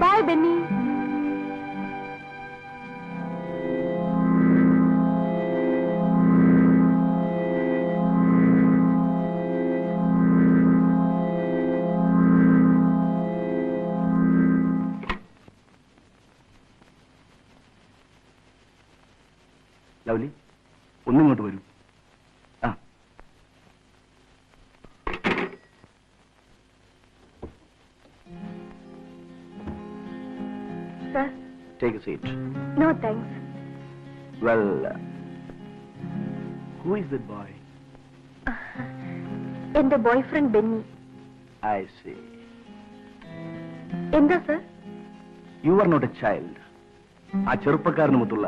ബൈ ബെന്നി. ലവ്ലി, ഒന്നിങ്ങോട്ട് വരൂ. ആ, sir, take a seat. No thanks. Well, who is that boy? എന്റെ boyfriend Benny. I see. എന്താ sir? You are not a child. ആ ചെറുപ്പക്കാരനുമൊത്തുള്ള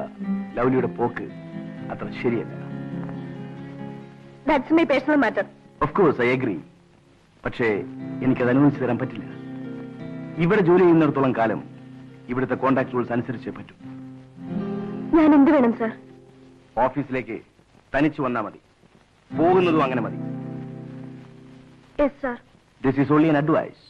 ലവ്ലിയുടെ പോക്ക് അത്ര ശരിയല്ല. That's my personal matter. Of course I agree. പക്ഷേ എനിക്കത് അനുവദിച്ചു തരാൻ പറ്റില്ല. ഇവിടെ ജോലി ചെയ്യുന്നിടത്തോളം കാലം ഇവിടുത്തെ കോൺട്രാക്ട് റൂൾസ് അനുസരിച്ചേ പറ്റൂ. ഞാൻ എന്ത് വേണം സർ? ഓഫീസിലേക്ക് തനിച്ചു വന്നാൽ മതി. പോകുന്നതും അങ്ങനെ മതി. Yes sir. This is only an advice.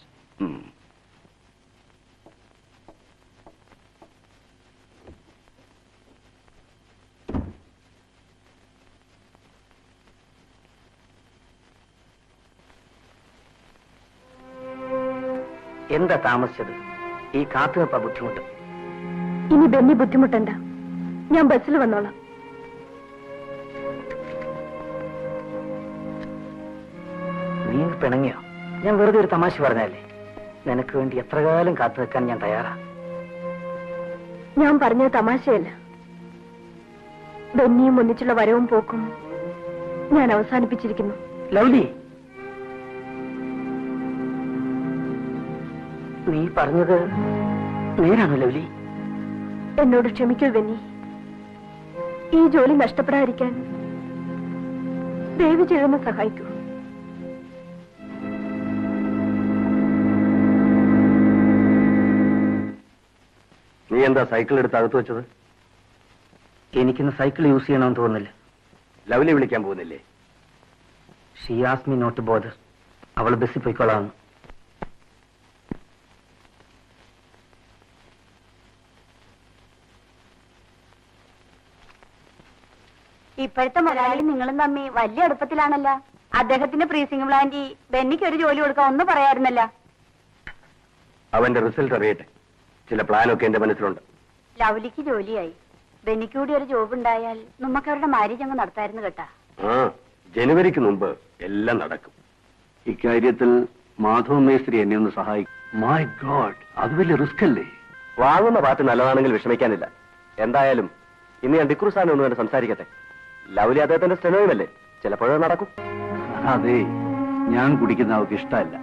എന്താ താമസിച്ചത്? ഈ കാത്തുവെപ്പ ബുദ്ധിമുട്ട്. ഇനി ബെന്നി ബുദ്ധിമുട്ടണ്ട, ഞാൻ ബസ്സിൽ വന്നോളാം. നീ പിണങ്ങിയോ? ഞാൻ വെറുതെ ഒരു തമാശ പറഞ്ഞല്ലേ. നിനക്ക് വേണ്ടി എത്ര കാലം കാത്തു വെക്കാൻ ഞാൻ തയ്യാറാ. ഞാൻ പറഞ്ഞത് തമാശയല്ല. ബെന്നിയും ഒന്നിച്ചുള്ള വരവും പോക്കും ഞാൻ അവസാനിപ്പിച്ചിരിക്കുന്നു. ലൗലി, നീ പറഞ്ഞത് നേരാണോ ലൗലി? എന്നോട് ക്ഷമിക്കൂ ബെന്നി. ഈ ജോലി നഷ്ടപ്പെടാതിരിക്കാൻ ദയവ് ചെയ്തൊന്ന് സഹായിക്കൂ. നീ എന്താ സൈക്കിൾ എടുത്ത് അകത്ത് വെച്ചത്? എനിക്കിന്ന് സൈക്കിൾ യൂസ് ചെയ്യണമെന്ന് തോന്നുന്നില്ല. ലവ്ലി വിളിക്കാൻ പോകുന്നില്ലേ? She asked me not to bother. അവൾ ബസ്സിൽ പോയിക്കോളാം. ഇപ്പോഴത്തെ മലയാളി നിങ്ങളും തമ്മി വലിയ അടുപ്പത്തിലാണല്ലോ. അദ്ദേഹത്തിന്റെ പ്രീസിംഗ് പ്ലാന്റി ബെന്നിക്ക് ഒരു ജോലി കൊടുക്കാൻ ഒന്നും പറയാറുന്നല്ല. അവന്റെ റിസൾട്ട് അറിയട്ടെ. ചില പ്ലാനൊക്കെ എന്റെ മനസ്സിലുണ്ട്. ലവ്ലിക്ക് ജോലിയായി. ബെന്നിക്ക് കൂടി ഒരു ജോബ് ഉണ്ടായാൽ നമുക്ക് അവരുടെ മാരേജ് അങ്ങ് നടത്തായിരുന്നു കേട്ടാ. ആ, ജനുവരിക്ക് മുമ്പ് എല്ലാം നടക്കും. ഇക്കാര്യത്തിൽ മാധവ മേസ്ത്രി എന്നെ ഒന്ന് സഹായിക്കും. മൈ ഗോഡ്, അത് വലിയ റിസ്ക് അല്ലേ? വാങ്ങുന്ന പാർട്ടി നല്ലതാണെങ്കിൽ വിഷമിക്കാനില്ല. എന്തായാലും ഇന്ന് ഞാൻ ഡിക്രൂസാനെ ഒന്ന് വേണ്ടി സംസാരിക്കട്ടെ. ലവ്ലി അദ്ദേഹത്തിന്റെ സ്റ്റെനോയുമല്ലേ, ചിലപ്പോഴത് നടക്കും. അതെ, ഞാൻ കുടിക്കുന്ന അവർക്ക് ഇഷ്ടമല്ല.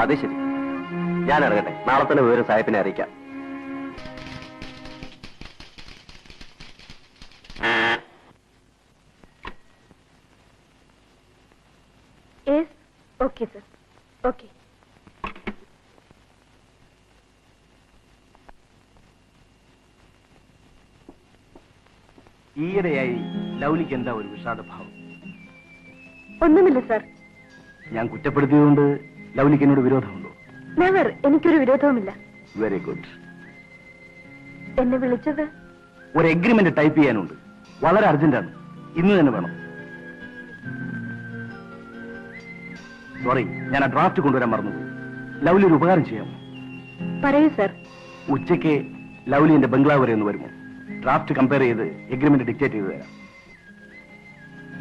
അതെ, ശരി. ഞാൻ ഇറങ്ങട്ടെ. നാളെ തന്നെ വിവരം സാഹിബിനെ അറിയിക്കാം. Okay sir, okay. ഈയിടെയായി ലൗലിക്ക് എന്താ ഒരു വിഷാദഭാവം? ഒന്നുമില്ല സർ. ഞാൻ കുറ്റപ്പെടുത്തിയതുകൊണ്ട് ലൗലിക്ക് എന്നോട് വിരോധമുണ്ടോ? നെവർ. എനിക്കൊരു വിരോധവുമില്ല. Very good. എന്നെ വിളിച്ചത് ഒരു എഗ്രിമെന്റ് ടൈപ്പ് ചെയ്യാനുണ്ട്. വളരെ അർജന്റാണ്. ഇന്ന് തന്നെ വേണം. സോറി, ഞാൻ ആ ഡ്രാഫ്റ്റ് കൊണ്ടുവരാൻ മറന്നുപോയി. ലൗലി ഒരു ഉപകാരം ചെയ്യാമോ? പറയൂ സർ. ഉച്ചയ്ക്ക് ലൗലി എന്റെ ബംഗ്ലാവ് വരെ ഒന്ന് വരുമോ? ഡ്രാഫ്റ്റ് കമ്പയർ ചെയ്ത് എഗ്രിമെന്റ് ഡിക്റ്റേറ്റ് ചെയ്ത് തരാം.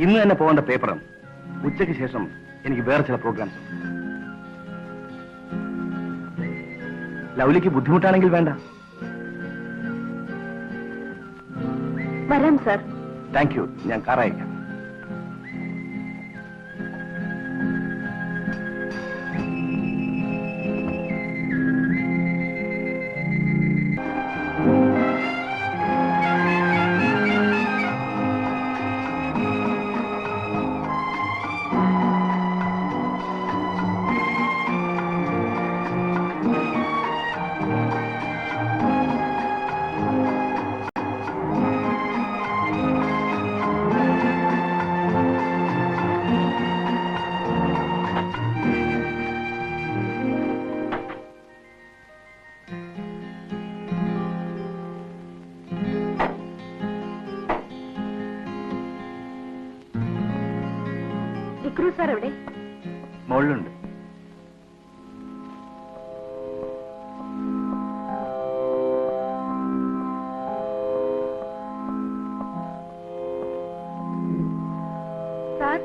ഇന്ന് തന്നെ പോകേണ്ട പേപ്പറാണ്. ഉച്ചയ്ക്ക് ശേഷം എനിക്ക് വേറെ ചില പ്രോഗ്രാംസ് ഉണ്ട്. ലൗലിക്ക് ബുദ്ധിമുട്ടാണെങ്കിൽ വേണ്ട. വരാം സർ. Thank you. ഞാൻ കാർ അയക്കാം. വിക്രു സാർ എവിടെ? മുകളിലുണ്ട്. Sir,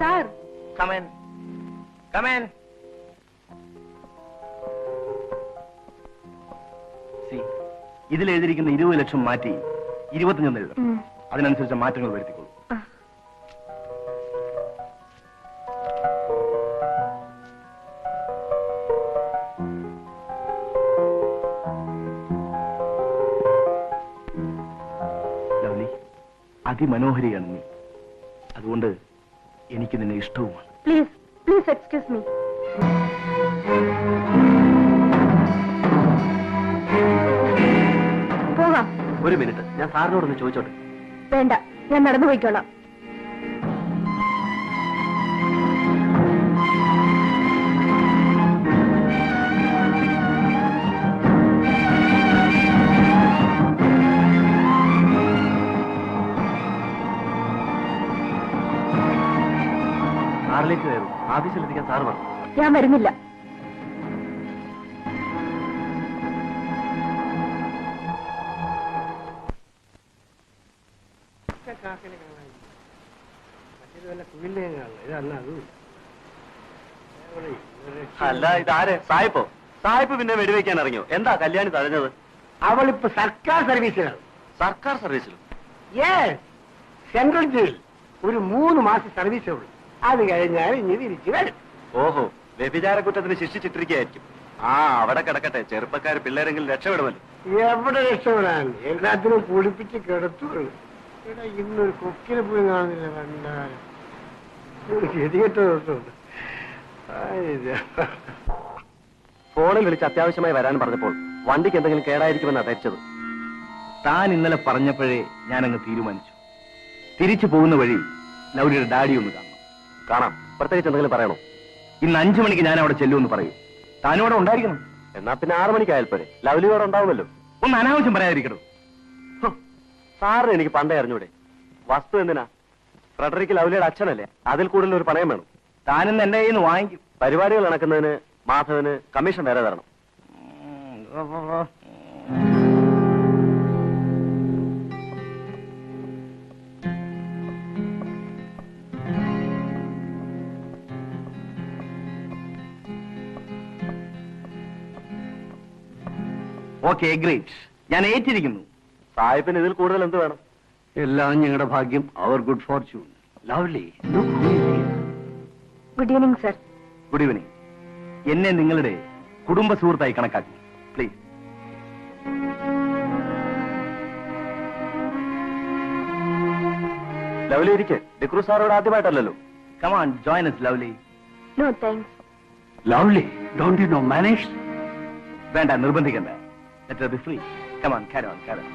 sir. Come in. Come in. ഇതിൽ എഴുതിയിരിക്കുന്ന 20 ലക്ഷം മാറ്റി 25 എഴുതണം. അതിനനുസരിച്ച് മാറ്റങ്ങൾ വരുത്തിക്കൊള്ളൂ. ലൗലി, അതിമനോഹരിയാണ് നീ. അതുകൊണ്ട് എനിക്ക് നിന്നെ ഇഷ്ടവുമാണ്. Please, please excuse me. പോകാം. ഒരു മിനിറ്റ്, ഞാൻ സാറിനോടൊന്ന് ചോദിച്ചോട്ടെ? വേണ്ട, ഞാൻ നടന്നു പോയിക്കോളാം. കാറിലേക്ക് കയറും. ആഫീസിലെത്തിക്കാൻ സാറ് പറഞ്ഞു. ഞാൻ വരുന്നില്ല. അല്ല, ഇതാര്? സായിപ്പോ? സായിപ്പ് പിന്നെ വെടിവെക്കാൻ ഇറങ്ങിയോ? എന്താ കല്യാണി തടഞ്ഞത്? അവളിപ്പോ സർക്കാർ സർവീസിലാണ്. സർക്കാർ സർവീസിലും? സെൻട്രൽ ജയിൽ ഒരു 3 മാസം സർവീസേ ഉള്ളൂ. അത് കഴിഞ്ഞാൽ ഇനി തിരിച്ചു വരും. ഓഹോ, വ്യഭിചാര കുറ്റത്തിന് ശിക്ഷിച്ചിട്ടിരിക്കുകയായിരിക്കും. ആ, അവിടെ കിടക്കട്ടെ. ചെറുപ്പക്കാർ പിള്ളേരെങ്കിലും രക്ഷപ്പെടുമല്ലോ. എവിടെ രക്ഷപ്പെടാൻ? എല്ലാത്തിനും കുളിപ്പിച്ച് കിടത്തുള്ളൂ. ഇവിടെ ഇന്നൊരു കൊക്കിനെ പോയി കാണുന്നില്ല. കണ്ടാലും ഗതികെട്ട ദിവസമുണ്ട്. ഫോണിൽ വിളിച്ച് അത്യാവശ്യമായി വരാൻ പറഞ്ഞപ്പോൾ വണ്ടിക്ക് എന്തെങ്കിലും കേടായിരിക്കുമെന്നാണ് ധരിച്ചത്. താൻ ഇന്നലെ പറഞ്ഞപ്പോഴേ ഞാനങ്ങ് തീരുമാനിച്ചു. തിരിച്ചു പോകുന്ന വഴി ലൗലിയുടെ ഡാഡി ഒന്ന് കാണണം. കാണാം. പ്രത്യേകിച്ച് എന്തെങ്കിലും പറയണോ? ഇന്ന് 5 മണിക്ക് ഞാൻ അവിടെ ചെല്ലുമെന്ന് പറയൂ. താനും അവിടെ ഉണ്ടായിരിക്കണം. എന്നാ പിന്നെ 6 മണിക്കായാൽ പോരെ? ലൗലി അവിടെ ഉണ്ടാവുമല്ലോ. ഒന്ന് അനാവശ്യം പറയാതിരിക്കണോ? സാറിന് എനിക്ക് പണ്ടേ അറിഞ്ഞൂടെ? വസ്തു എന്തിനാ? ഫ്രെഡറിക്ക് ലൗലിയുടെ അച്ഛനല്ലേ? അതിൽ കൂടുതൽ ഒരു പണയം വേണം. താനിന്ന് എന്റെ കയ്യിൽ നിന്ന് വാങ്ങിക്കും. പരിപാടികൾ നടക്കുന്നതിന് മാധവന് കമ്മീഷൻ വേറെ തരണം. Okay, great. ഞാൻ ഏറ്റിരിക്കുന്നു. സാഹിബിന് ഇതിൽ കൂടുതൽ എന്ത് വേണം? എല്ലാം ഞങ്ങളുടെ ഭാഗ്യം. അവർ good fortune. Lovely, good evening sir. Good evening. എന്നെ നിങ്ങളുടെ കുടുംബ സുഹൃത്തായി കണക്കാക്കി പ്ലീസ്. ലവ്ലി ഇരിക്കെ. ഡിക്രൂ സാറോട് ആദ്യമായിട്ടല്ലോ. Come on, join us, Lovely. No thanks. Lovely, don't you no manage? വേണ്ട, നിർബന്ധിക്കണ്ട. Let her be free. Come on, carry on, carry on.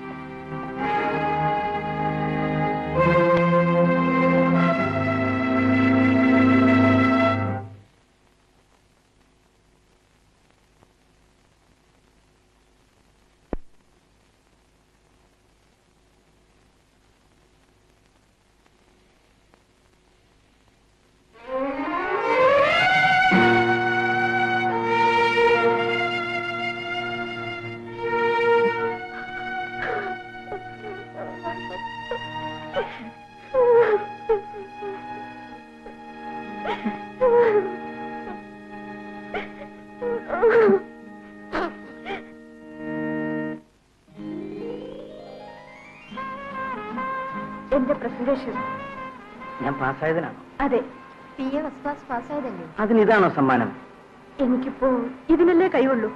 എന്റെ പ്രസന്റേഷൻ ഞാൻ പാസ്സായതിനാണോ? അതെ, PA ഫസ്റ്റ് ക്ലാസ് പാസ്സായതല്ലേ? അതിനിതാണോ സമ്മാനം? എനിക്കിപ്പോ ഇതിനല്ലേ കൈയുള്ളൂ.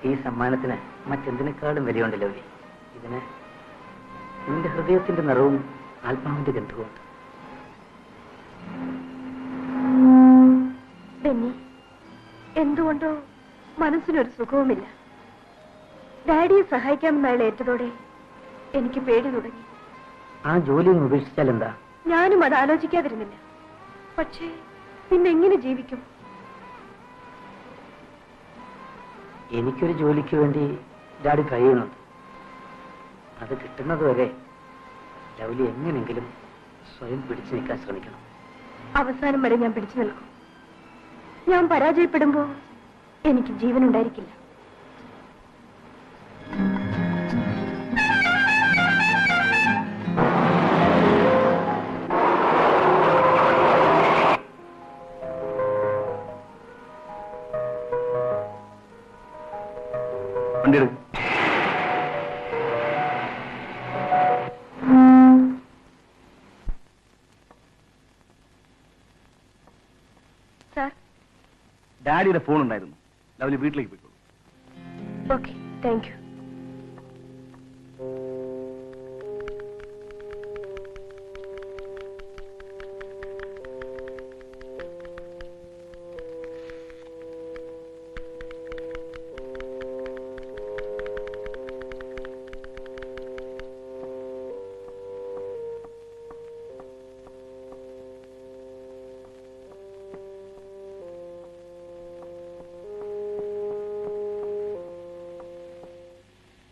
ഈ സമ്മാനത്തിന് മറ്റെന്തിനേക്കാളും വിലയുണ്ട് ലൗലി. ഇതിന് നിന്റെ ഹൃദയത്തിന്റെ നിറവും ആത്മാവിന്റെ ഗന്ധവുമുണ്ട്. ബെന്നി, എന്തുകൊണ്ടോ മനസ്സിനൊരു സുഖവുമില്ല. ഡാഡിയെ സഹായിക്കാമെന്ന് അയാൾ ഏറ്റതോടെ എനിക്ക് പേടി തുടങ്ങി. ആ ജോലി ഒന്ന് ഉപേക്ഷിച്ചാൽ എന്താ? ഞാനും അത് ആലോചിക്കാതിരുന്നില്ല. പക്ഷേ പിന്നെങ്ങനെ ജീവിക്കും? എനിക്കൊരു ജോലിക്ക് വേണ്ടി ഡാഡി ട്രൈ ചെയ്യുന്നുണ്ട്. അത് കിട്ടുന്നത് വരെ ലൗലി എങ്ങനെങ്കിലും സ്വയം പിടിച്ചു നിൽക്കാൻ ശ്രമിക്കണം. അവസാനം വരെ ഞാൻ പിടിച്ചു നിൽക്കും. ഞാൻ പരാജയപ്പെടുമ്പോ എനിക്ക് ജീവനുണ്ടായിരിക്കില്ല. വണ്ടി എടുക്കും. സാർ, ഡാഡിയുടെ ഫോൺ ഉണ്ടായിരുന്നു. ലവ്ലി വീട്ടിലേക്ക് പോയിക്കോളൂ. Okay, thank U.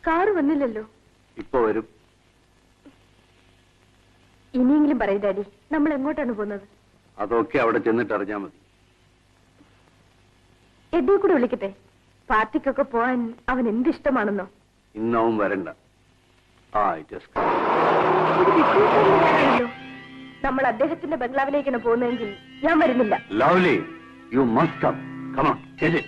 കാറ് വന്നില്ലല്ലോ. ഇപ്പൊ വരും. ഇനിയെങ്കിലും പറയൂ ഡാഡി, നമ്മൾ എങ്ങോട്ടാണ് പോകുന്നത്? അതൊക്കെ അവിടെ ചെന്നിട്ട് അറിഞ്ഞാ മതി. എന്നെ കൂടെ വിളിക്കട്ടെ? പാർട്ടിക്കൊക്കെ പോവാൻ അവൻ എന്തിഷ്ടമാണെന്നോ. ഇന്നവും വരണ്ട. ഇത് വിശ്വസിക്കാനല്ലോ. നമ്മൾ അദ്ദേഹത്തിന്റെ ബംഗ്ലാവിലേക്കാണ് പോകുന്നതെങ്കിൽ ഞാൻ വരുന്നില്ല. Lovely, you must come. Come on, ചേച്ചി.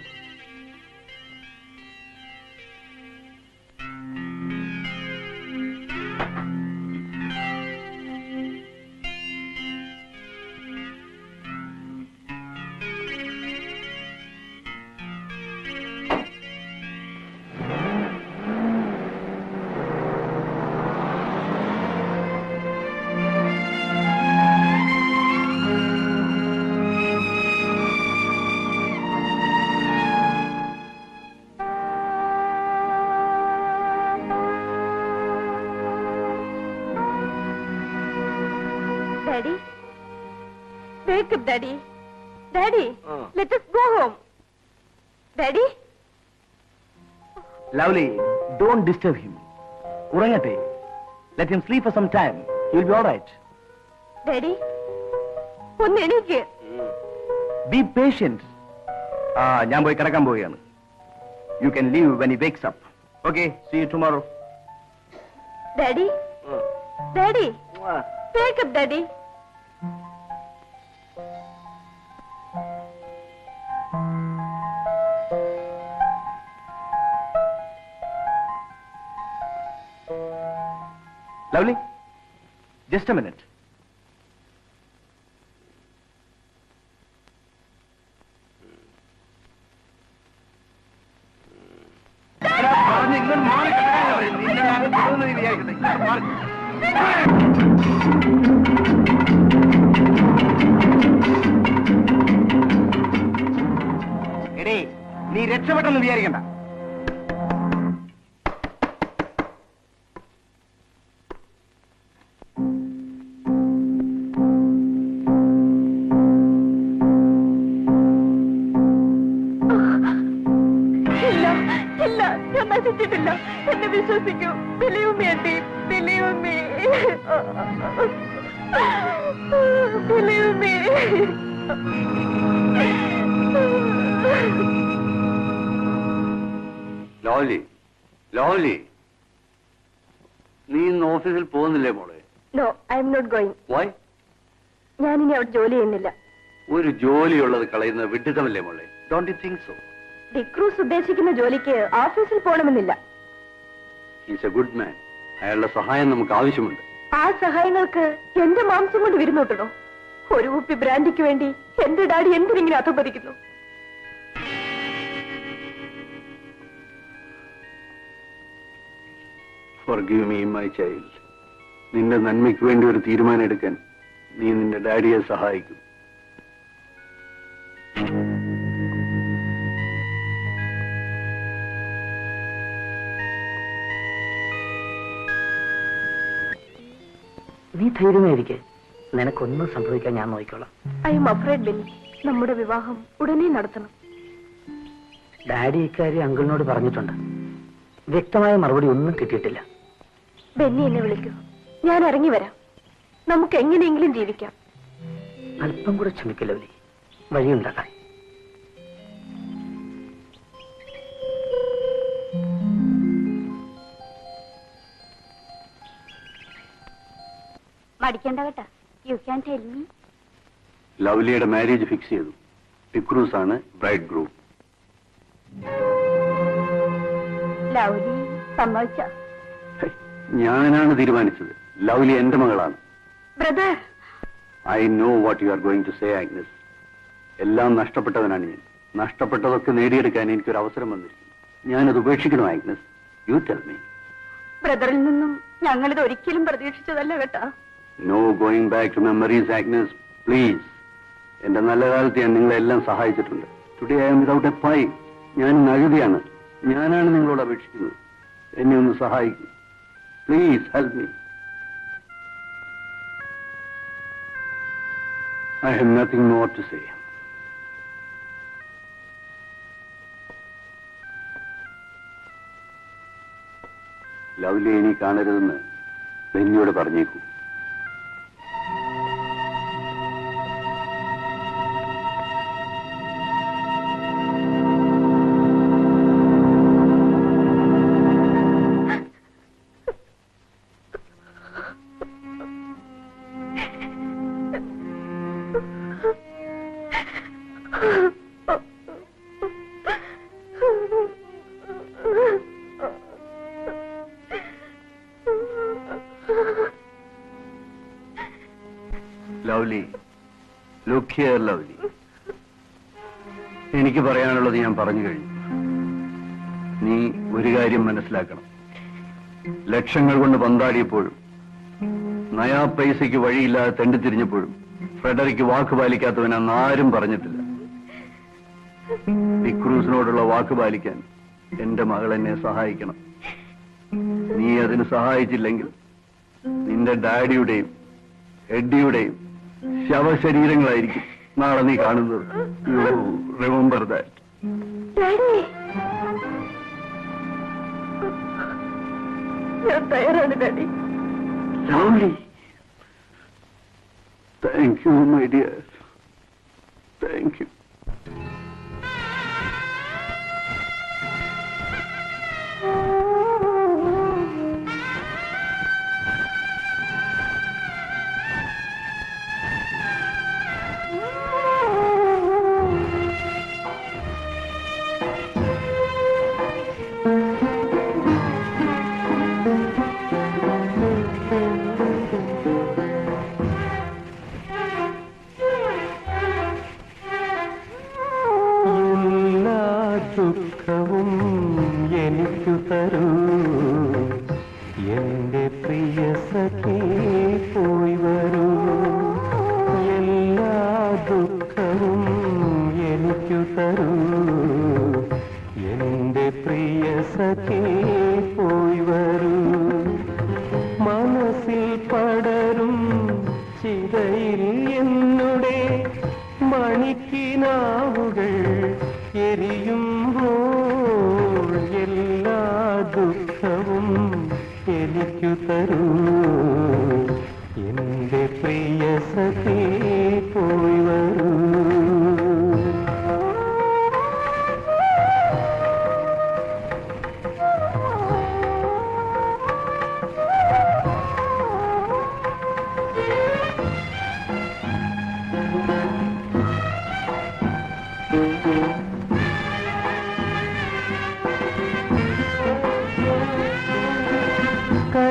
Daddy, wake up, Daddy. Daddy, let us go home. Daddy? Lovely, don't disturb him. ഉറങ്ങട്ടെ. Let him sleep for some time. He will be all right. Daddy, ഒന്ന് എണീക്ക്. Be patient. ഞാൻ പോയി കിടക്കാൻ പോവുകയാണ്. You can leave when he wakes up. Okay, see you tomorrow. Daddy? Daddy? Wake up, Daddy. Lovely, just a minute. എടേ, നീ രക്ഷപ്പെട്ടെന്ന് വിചാരിക്കണ്ട. ഇല്ല, ഞാൻ നശിച്ചിട്ടില്ല. എന്നെ വിശ്വസിക്കൂ. Believe me, auntie. Believe me. Believe me. Lovely, Lovely, നീ ഇന്ന് ഓഫീസിൽ പോകുന്നില്ലേ മോളെ? No, I am not going. Why? ഞാനിനി അവിടെ ജോലി ചെയ്യുന്നില്ല. ഒരു ജോലിയുള്ളത് കളയുന്നത് വിഡിത്തമല്ലേ മോളെ? Don't you think so? D'Cruz ഉദ്ദേശിക്കുന്ന ജോലിക്ക് ഓഫീസിൽ പോകണമെന്നില്ല. He's a good man. അയാളുടെ സഹായം നമുക്ക് ആവശ്യമുണ്ട്. ആ സഹായങ്ങൾക്ക് എന്റെ മാംസം കൊണ്ട് വിരുന്നോട്ടണോ? ഒരു കുപ്പി ബ്രാൻഡിക്ക് വേണ്ടി എന്റെ daddy എന്തിനിങ്ങനെ അധപതിക്കുന്നു? Forgive me, my child. നിന്റെ നന്മയ്ക്ക് വേണ്ടി ഒരു തീരുമാനം എടുക്കാൻ നീ നിന്റെ ഡാഡിയെ സഹായിക്കും. നീ ധൈര്യമായിരിക്കെ. നിനക്കൊന്നും സംഭവിക്കാൻ ഞാൻ നോക്കിക്കോളാം. I M afraid Benny. നമ്മുടെ വിവാഹം ഉടനെ നടത്തണം. ഡാഡി ഇക്കാര്യം അങ്കിളിനോട് പറഞ്ഞിട്ടുണ്ട്. വ്യക്തമായ മറുപടി ഒന്നും കിട്ടിയിട്ടില്ല. ബെന്നി എന്നെ വിളിക്കൂ. ഞാൻ ഇറങ്ങി വരാം. നമുക്ക് എങ്ങനെയെങ്കിലും ജീവിക്കാം. അല്പം കൂടെ ക്ഷമിക്കില്ല ലൗലി. വഴിയുണ്ടാക്കാൻ. മടിക്കണ്ട കേട്ടാ. You can tell me. ലവ്ലിയുടെ മാരേജ് ഫിക്സ് ചെയ്തു. ഡിക്രൂസ് ആണ് ബ്രൈഡ് ഗ്രൂം. ലൗലി സമ്മതിച്ച? ഞാനാണ് തീരുമാനിച്ചത്. ലവ്ലി എന്റെ മകളാണ്. Brother, I know what you are going to say Agnes. എല്ലാം നഷ്ടപ്പെട്ടവനാണ് ഞാൻ. നഷ്ടപ്പെട്ടതൊക്കെ നേടിയെടുക്കാൻ എനിക്കൊരു അവസരം വന്നിരിക്കുന്നു. ഞാനത് ഉപേക്ഷിക്കണോ ആഗ്നസ്? You tell me. ബ്രദറിൽ നിന്നും ഞങ്ങളിത് ഒരിക്കലും പ്രതീക്ഷിച്ചതല്ല കേട്ടാ. No going back to memories Agnes, please. എന്റെ നല്ല കാലത്ത് ഞാൻ നിങ്ങളെല്ലാം സഹായിച്ചിട്ടുണ്ട്. Today I am without a pie. ഞാൻ നഴുതിയാണ്. ഞാനാണ് നിങ്ങളോട് അപേക്ഷിക്കുന്നത്. എന്നെ ഒന്ന് സഹായിക്കും. Please help me. I have nothing more to say. ലവ്ലിയെ ഇനി കാണരുതെന്ന് ബെന്നിയോട് പറഞ്ഞേക്കൂ. Lovely, look here Lovely. എനിക്ക് പറയാനുള്ളത് ഞാൻ പറഞ്ഞു കഴിഞ്ഞു. നീ ഒരു കാര്യം മനസ്സിലാക്കണം. ലക്ഷങ്ങൾ കൊണ്ട് പന്താടിയപ്പോഴും നയാ പൈസയ്ക്ക് വഴിയില്ലാതെ തെണ്ടിത്തിരിഞ്ഞപ്പോഴും ഫ്രെഡറിക്ക് വാക്ക് പാലിക്കാത്തവനാന്ന് ആരും പറഞ്ഞിട്ടില്ല. ഡിക്രൂസിനോടുള്ള വാക്ക് പാലിക്കാൻ എന്റെ മകൾ എന്നെ സഹായിക്കണം. നീ അതിന് സഹായിച്ചില്ലെങ്കിൽ നിന്റെ ഡാഡിയുടെയും എഡ്ഡിയുടെയും ശവശരീരങ്ങളായിരിക്കും നാളെ നീ കാണുന്നത്. You remember that. ഞാൻ തയ്യാറാണ് daddy. Lovely. Thank you, my dear. Thank you. ദുഃഖവും എനിക്കു തരൂ എന്റെ പ്രിയ സഖി, പോയി വരൂ. എല്ലാ ദുഃഖവും എനിക്കു തരൂ എന്റെ പ്രിയ സഖി, പോയി വരൂ. മനസ്സിൽ പടരും ചിതയിൽ എന്നുടെ മണിക്കിനാവുകൾ എരിയുമ്പോൾ എല്ലാ ദുഃഖവും എനിക്കു തരൂ എന്റെ പ്രിയ സഖി, പോയി വരൂ.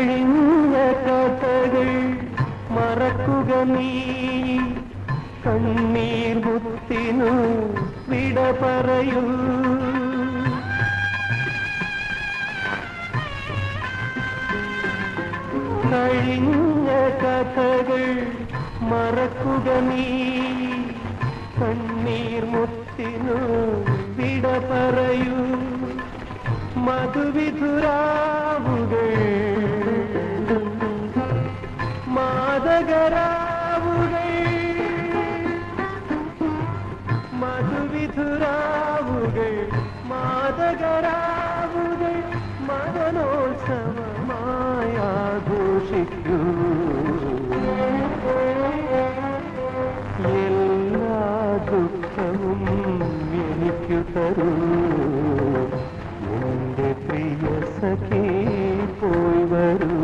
കഴിഞ്ഞ കഥകൾ മറക്കുക നീ കണ്ണീർ മുത്തിനു വിട പറയൂ കഴിഞ്ഞ കഥകൾ മറക്കുക നീ കണ്ണീർ മുത്തിനു വിട പറയൂ മധുവിധുരാവുകൾ മാദകരാവുകൾ മധുവിധുരാവുകൾ മാദകരാവുകൾ മദനോത്സവമായി ആഘോഷിക്കൂ എല്ലാ ദുഃഖവും എനിക്കു തരൂ എന്റെ പ്രിയ സഖി പോയി വരൂ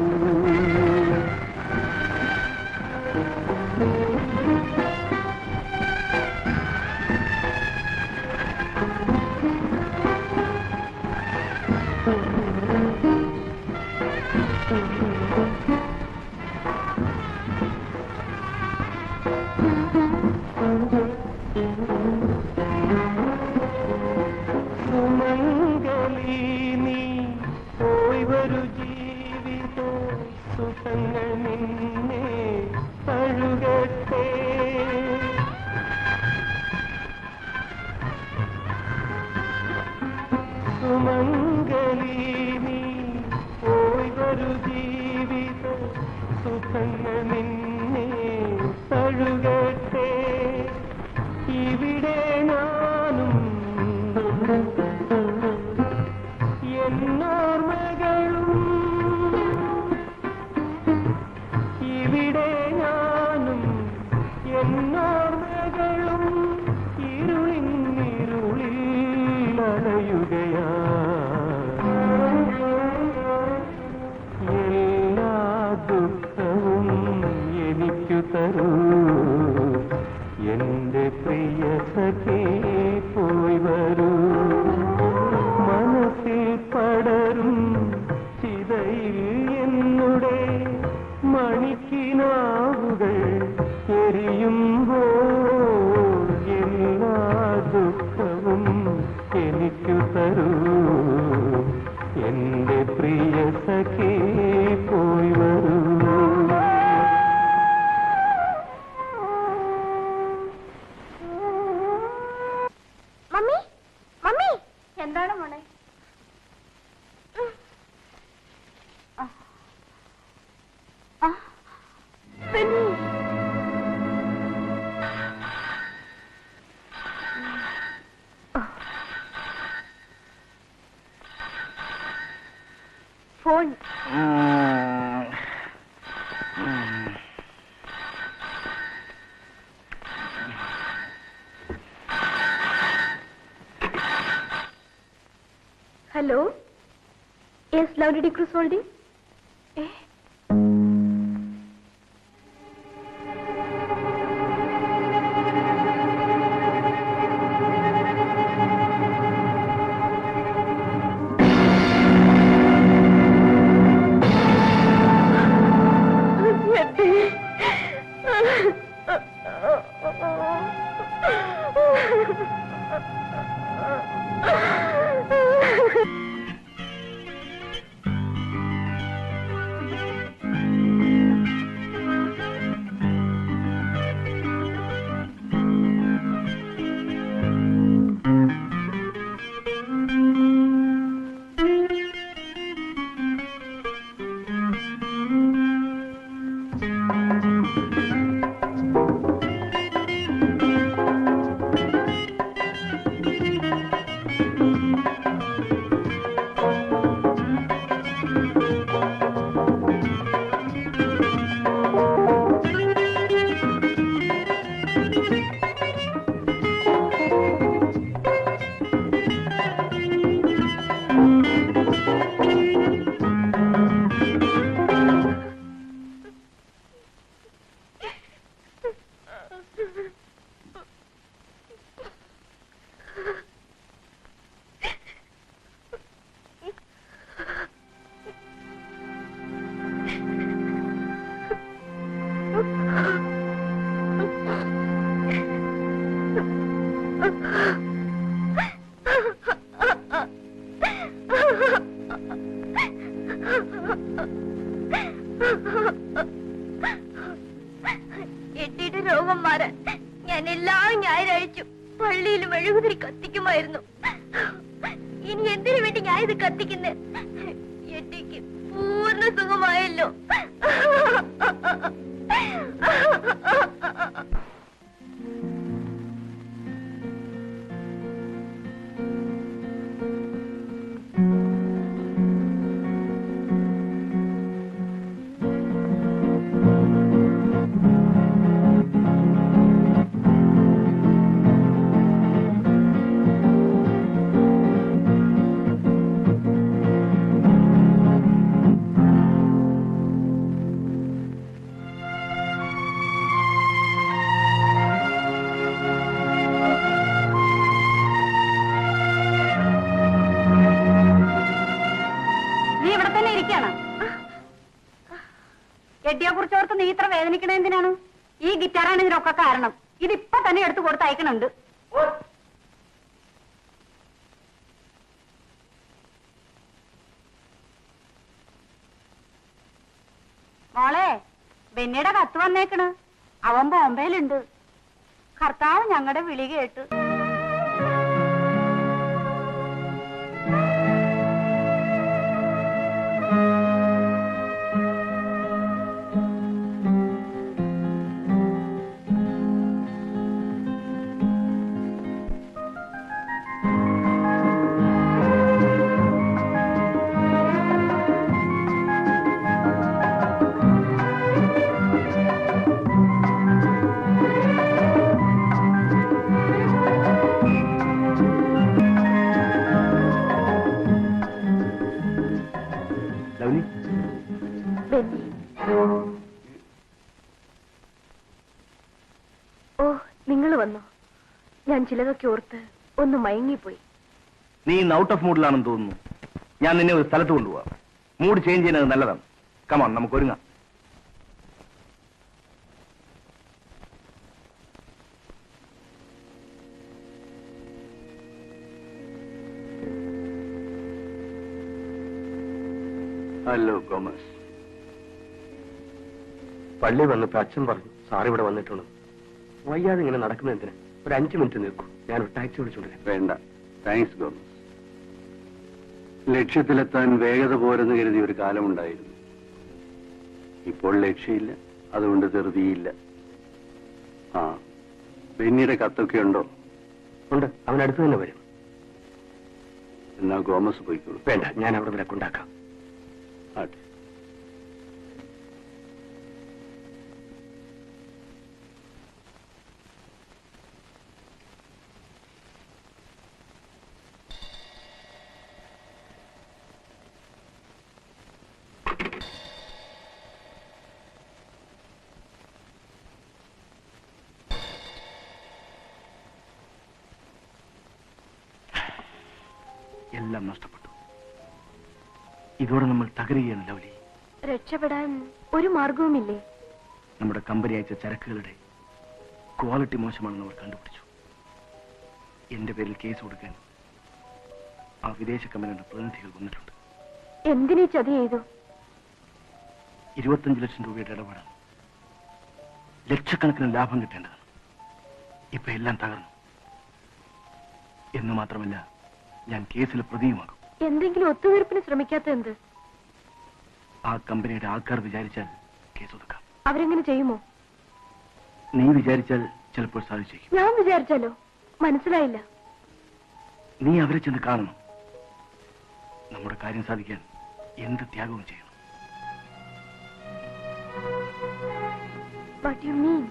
സുമംഗലി നീ പോയി വരൂ ജീവിത സുഖങ്ങൾ നിന്നെ തഴുകട്ടെ സുമംഗലി നീ പോയി വരൂ ജീവിത സുഖങ്ങൾ നിന്നെ തഴുകട്ടെ ഇവിടെ ഞാനും എന്നോർമ്മകളും ഇവിടെ ഞാനും എന്നോർമ്മകളും ഇരുളിൽ അലയുകയാ എല്ലാ ദുഃഖവും എനിക്കു തരൂ എന്റെ പ്രിയ സഖി പോയി വരൂ മനസ്സിൽ പടരും ചിതയിൽ എന്നുടെ മണിക്കിനാവുകൾ എരിയുമ്പോൾ എല്ലാ ദുഃഖവും എനിക്കു തരൂ എന്റെ പ്രിയ സഖി പോയി വരൂ മമ്മി മമ്മി എന്താണ് മോളെ? Phone hello yes love lady Cruz holding എട്ടിയുടെ രോഗം മാറാൻ ഞാൻ എല്ലാ ഞായറാഴ്ചയും പള്ളിയിൽ മെഴുകുതിരി കത്തിക്കുമായിരുന്നു. ഇനി എന്തിനു വേണ്ടി ഞാൻ ഇത് കത്തിക്കുന്നേ? എട്ടിക്ക് പൂർണ്ണ സുഖമായല്ലോ. എട്ടിയെ കുറിച്ച് ഓർത്ത് നീ ഇത്ര വേദനിക്കണ എന്തിനാണ്? ഈ ഗിറ്റാറാണ് ഇതിനൊക്കെ കാരണം. ഇതിപ്പോ തന്നെ എടുത്തു കൊടുത്ത് അയക്കണുണ്ട്. മോളെ, ബെന്നിയുടെ കത്ത് വന്നേക്കണ്. അവൻ ബോംബെയിലുണ്ട്. കർത്താവ് ഞങ്ങളുടെ വിളി കേട്ട്. ഓ, നിങ്ങൾ വന്നോ? ഞാൻ ചിലതൊക്കെ ഓർത്ത് ഒന്ന് മയങ്ങിപ്പോയി. നീ ഇന്ന് ഔട്ട് ഓഫ് മൂഡിലാണെന്ന് തോന്നുന്നു. ഞാൻ നിന്നെ ഒരു സ്ഥലത്ത് കൊണ്ടുപോവാം. മൂഡ് ചേഞ്ച് ചെയ്യുന്നത് നല്ലതാണ്. കമാൺ, നമുക്ക് ഒരുങ്ങാം. Hello Thomas. പള്ളി വന്നപ്പോ അച്ഛൻ പറഞ്ഞു സാർ ഇവിടെ വന്നിട്ടുണ്ട്. വയ്യാതെ ഇങ്ങനെ നടക്കുന്ന എന്തിനാ? ഒരു 5 മിനിറ്റ് നിൽക്കൂ, ഞാൻ ഒരു ടാക്സി വിളിച്ചോണ്ടിരാം. വേണ്ട, താങ്ക്സ് തോമസ്. ലക്ഷ്യത്തിലെത്താൻ വേഗത പോരെന്ന് കരുതി ഒരു കാലമുണ്ടായിരുന്നു. ഇപ്പോൾ ലക്ഷ്യമില്ല, അതുകൊണ്ട് ധൃതിയില്ല. ആ, ബെന്നിയുടെ കത്തൊക്കെ ഉണ്ടോ? ഉണ്ട്, അവനടുത്ത് തന്നെ വരും. എന്നാ തോമസ് പോയിക്കോളൂ. വേണ്ട, ഞാൻ അവിടെ വരെ കൊണ്ടാക്കാം. ആട്ടെ. എല്ലാം നഷ്ടപ്പെട്ടു. ഇതോടെ നമ്മൾ തകരുകയാണ് ലവ്ലി. രക്ഷപ്പെടാൻ ഒരു മാർഗവുമില്ലേ? നമ്മുടെ കമ്പനി അയച്ച ചരക്കുകളുടെ ക്വാളിറ്റി മോശമാണെന്ന് അവർ കണ്ടുപിടിച്ചു. എന്റെ പേരിൽ കേസ് കൊടുക്കാൻ ആ വിദേശ കമ്പനിയുടെ പ്രതിനിധികൾ വന്നിട്ടുണ്ട്. എന്തിനീ ചതി ചെയ്തു? 25 ലക്ഷം രൂപയുടെ ഇടപാടാണ്. ലക്ഷക്കണക്കിന് ലാഭം കിട്ടേണ്ടതാണ്. ഇപ്പൊ എല്ലാം തകർന്നു. എന്ന് മാത്രമല്ല, ഞാൻ കേസിൽ പ്രതിയുമാകും. എന്തെങ്കിലും ഒത്തുതീർപ്പിന് ശ്രമിക്കാത്ത എന്ത്? ആ കമ്പനിയുടെ ആൾക്കാർ വിചാരിച്ചാൽ കേസ് ഒതുക്കാം. അവരെങ്ങനെ ചെയ്യുമോ? നീ വിചാരിച്ചാൽ ചിലപ്പോൾ സാധിച്ചേക്കും. ഞാൻ വിചാരിച്ചാലോ? മനസ്സിലായില്ല. നീ അവരെ ചെന്ന് കാണണം. നമ്മുടെ കാര്യം സാധിക്കാൻ എന്ത് ത്യാഗവും ചെയ്യണം. What do you mean?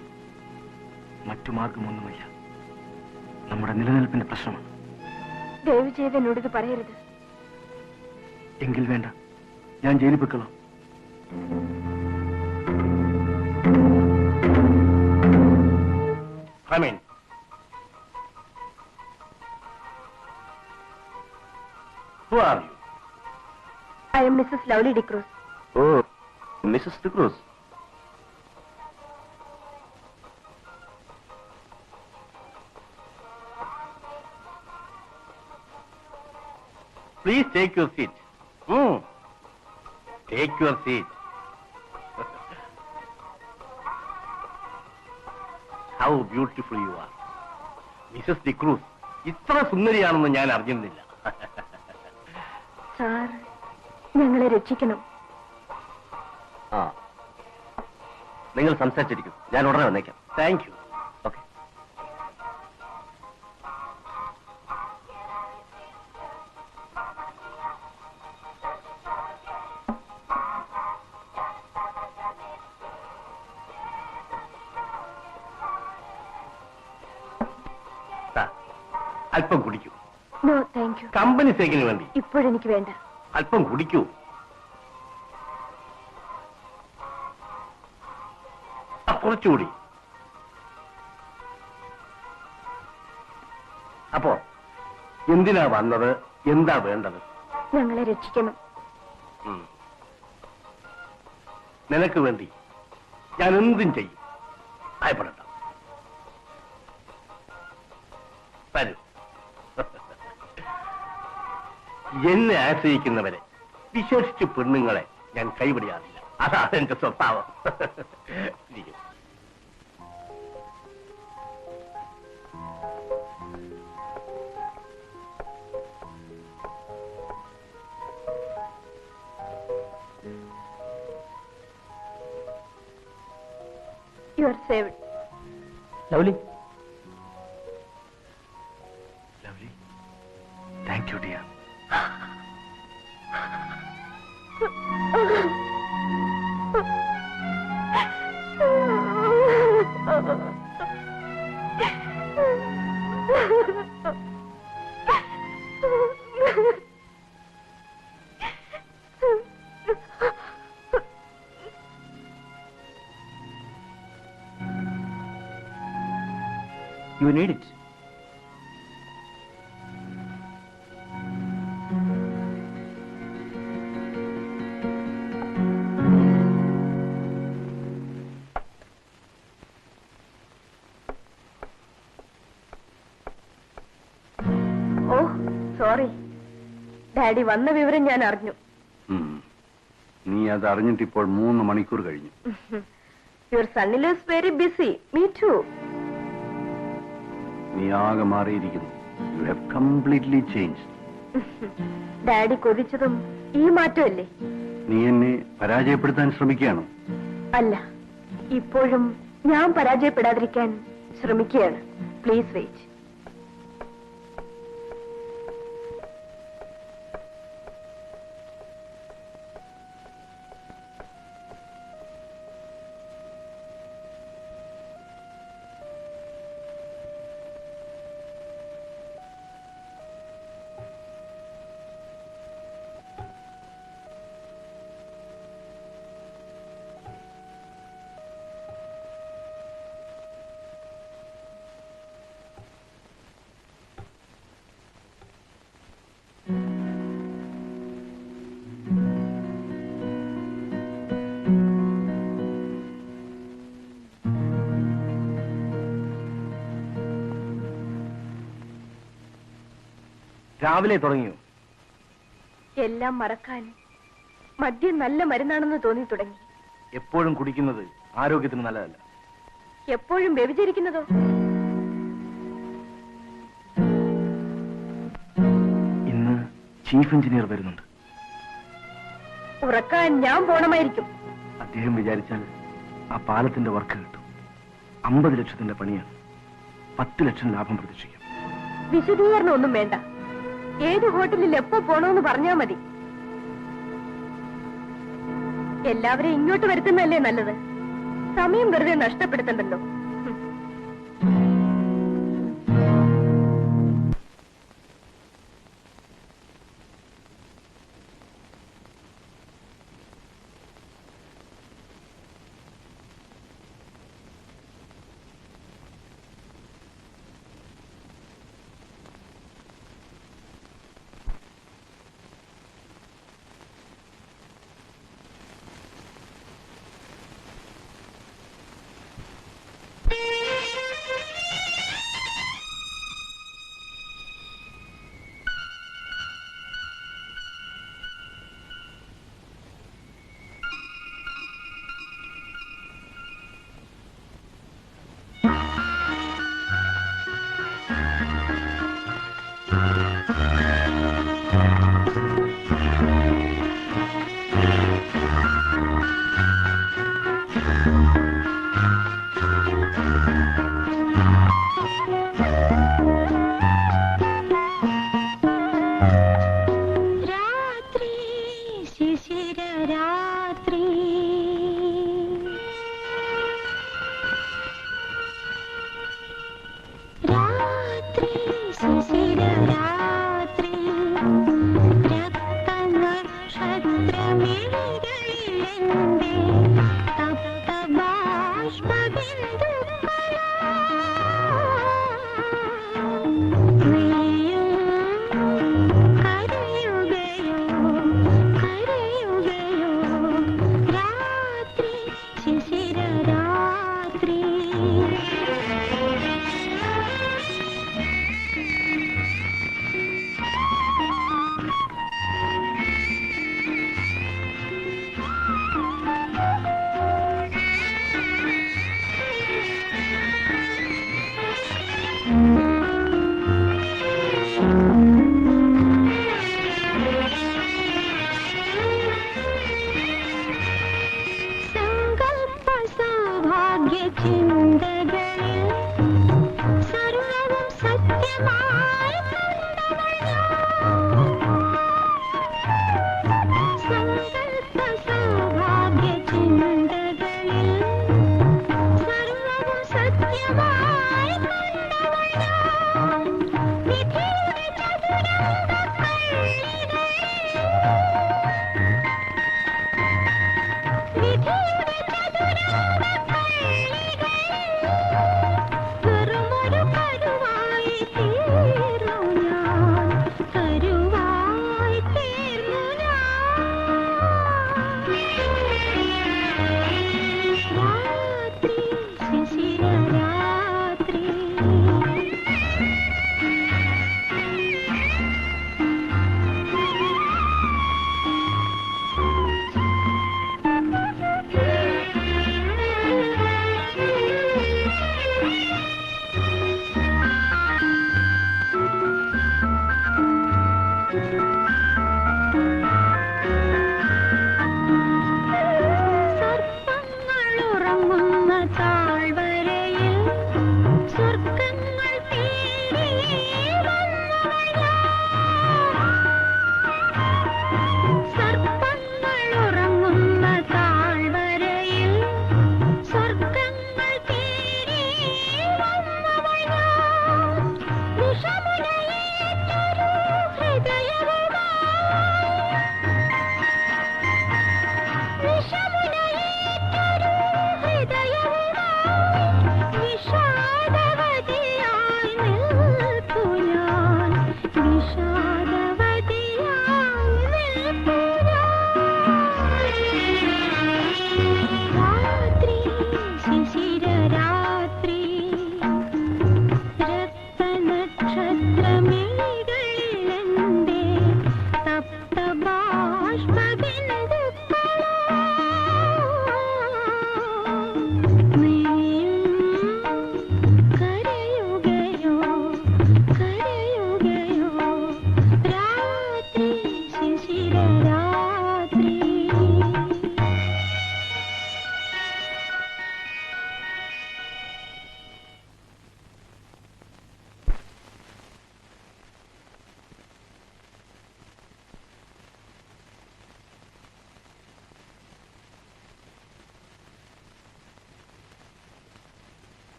മറ്റു മാർഗമൊന്നുമില്ല. നമ്മുടെ നിലനിൽപ്പിന്റെ പ്രശ്നമാണ്. ദയവ് ചെയ്ത് എന്നോട് ഇത് പറയരുത്. എങ്കിൽ വേണ്ട, ഞാൻ ജയിലിൽ പൊയ്ക്കൊള്ളാം. Come in. Who are you? I am Mrs. Lovely DeCruz. Oh, Mrs. DeCruz. Please take your seat. Take your seat. How beautiful you are. Mrs D'Cruz ഇത്ര സുന്ദരിയാണെന്ന് ഞാൻ അറിഞ്ഞിരുന്നില്ല. സാർ ഞങ്ങളെ രക്ഷിക്കണം. ആ, നിങ്ങൾ സംസാരിച്ചിരിക്കും, ഞാൻ ഉടനെ വന്നേക്കാം. Thank you. ഓക്കെ. അല്പം കുടിക്കൂ. No thank you. കമ്പനി സേക്കിന് വേണ്ടി ഇപ്പോഴെനിക്ക് വേണ്ട. അല്പം കുടിക്കൂ. കുറച്ചുകൂടി. അപ്പോ എന്തിനാ വന്നത്, എന്താ വേണ്ടത്? ഞങ്ങളെ രക്ഷിക്കണം. നിനക്ക് വേണ്ടി ഞാൻ എന്തും ചെയ്യും. ഭയപ്പെടണ്ട. വരൂ. എന്നെ ആശ്രയിക്കുന്നവരെ, വിശേഷിച്ച് പെണ്ണുങ്ങളെ ഞാൻ കൈവിടാറില്ല. അതാണ് എന്റെ സ്വഭാവം. ഇരിക്കൂ. You are saved. Lovely. Lovely, thank you dear. You need it. Oh sorry. Daddy വന്ന വിവരം ഞാൻ അറിഞ്ഞു. നീ അത് അറിഞ്ഞിട്ട് ഇപ്പോൾ 3 മണിക്കൂർ കഴിഞ്ഞു. യുവർ സണ്ണിൽ is very busy. Me too. നീ ആകെ മാറിയിരിക്കുന്നു. You have completely changed. Daddy കൊതിച്ചതും ഈ മാറ്റമല്ലേ? നീ എന്നെ പരാജയപ്പെടുത്താൻ ശ്രമിക്കുകയാണോ? അല്ല, ഇപ്പോഴും ഞാൻ പരാജയപ്പെടാതിരിക്കാൻ ശ്രമിക്കുകയാണ്. Please wait. രാവിലെ തുടങ്ങിയോ? എല്ലാം മറക്കാൻ മദ്യം നല്ല മരുന്നാണെന്ന് തോന്നി തുടങ്ങി. എപ്പോഴും കുടിക്കുന്നത് ആരോഗ്യത്തിന് നല്ലതല്ല. എപ്പോഴും വ്യഭിചരിക്കുന്നതോ? ഇന്ന് ചീഫ് എഞ്ചിനീയർ വരുന്നുണ്ട്. ഉറക്കാൻ ഞാൻ പോണമായിരിക്കും. അദ്ദേഹം വിചാരിച്ചാൽ ആ പാലത്തിന്റെ വർക്ക് കിട്ടും. 50 ലക്ഷത്തിന്റെ പണിയാണ്. 10 ലക്ഷം ലാഭം പ്രതീക്ഷിക്കാം. വിശദീകരണം ഒന്നും വേണ്ട. ഏത് ഹോട്ടലിൽ എപ്പോ പോണോന്ന് പറഞ്ഞാ മതി. എല്ലാവരെയും ഇങ്ങോട്ട് വരുത്തുന്നതല്ലേ നല്ലത്. സമയം വെറുതെ നഷ്ടപ്പെടുത്തണ്ടല്ലോ.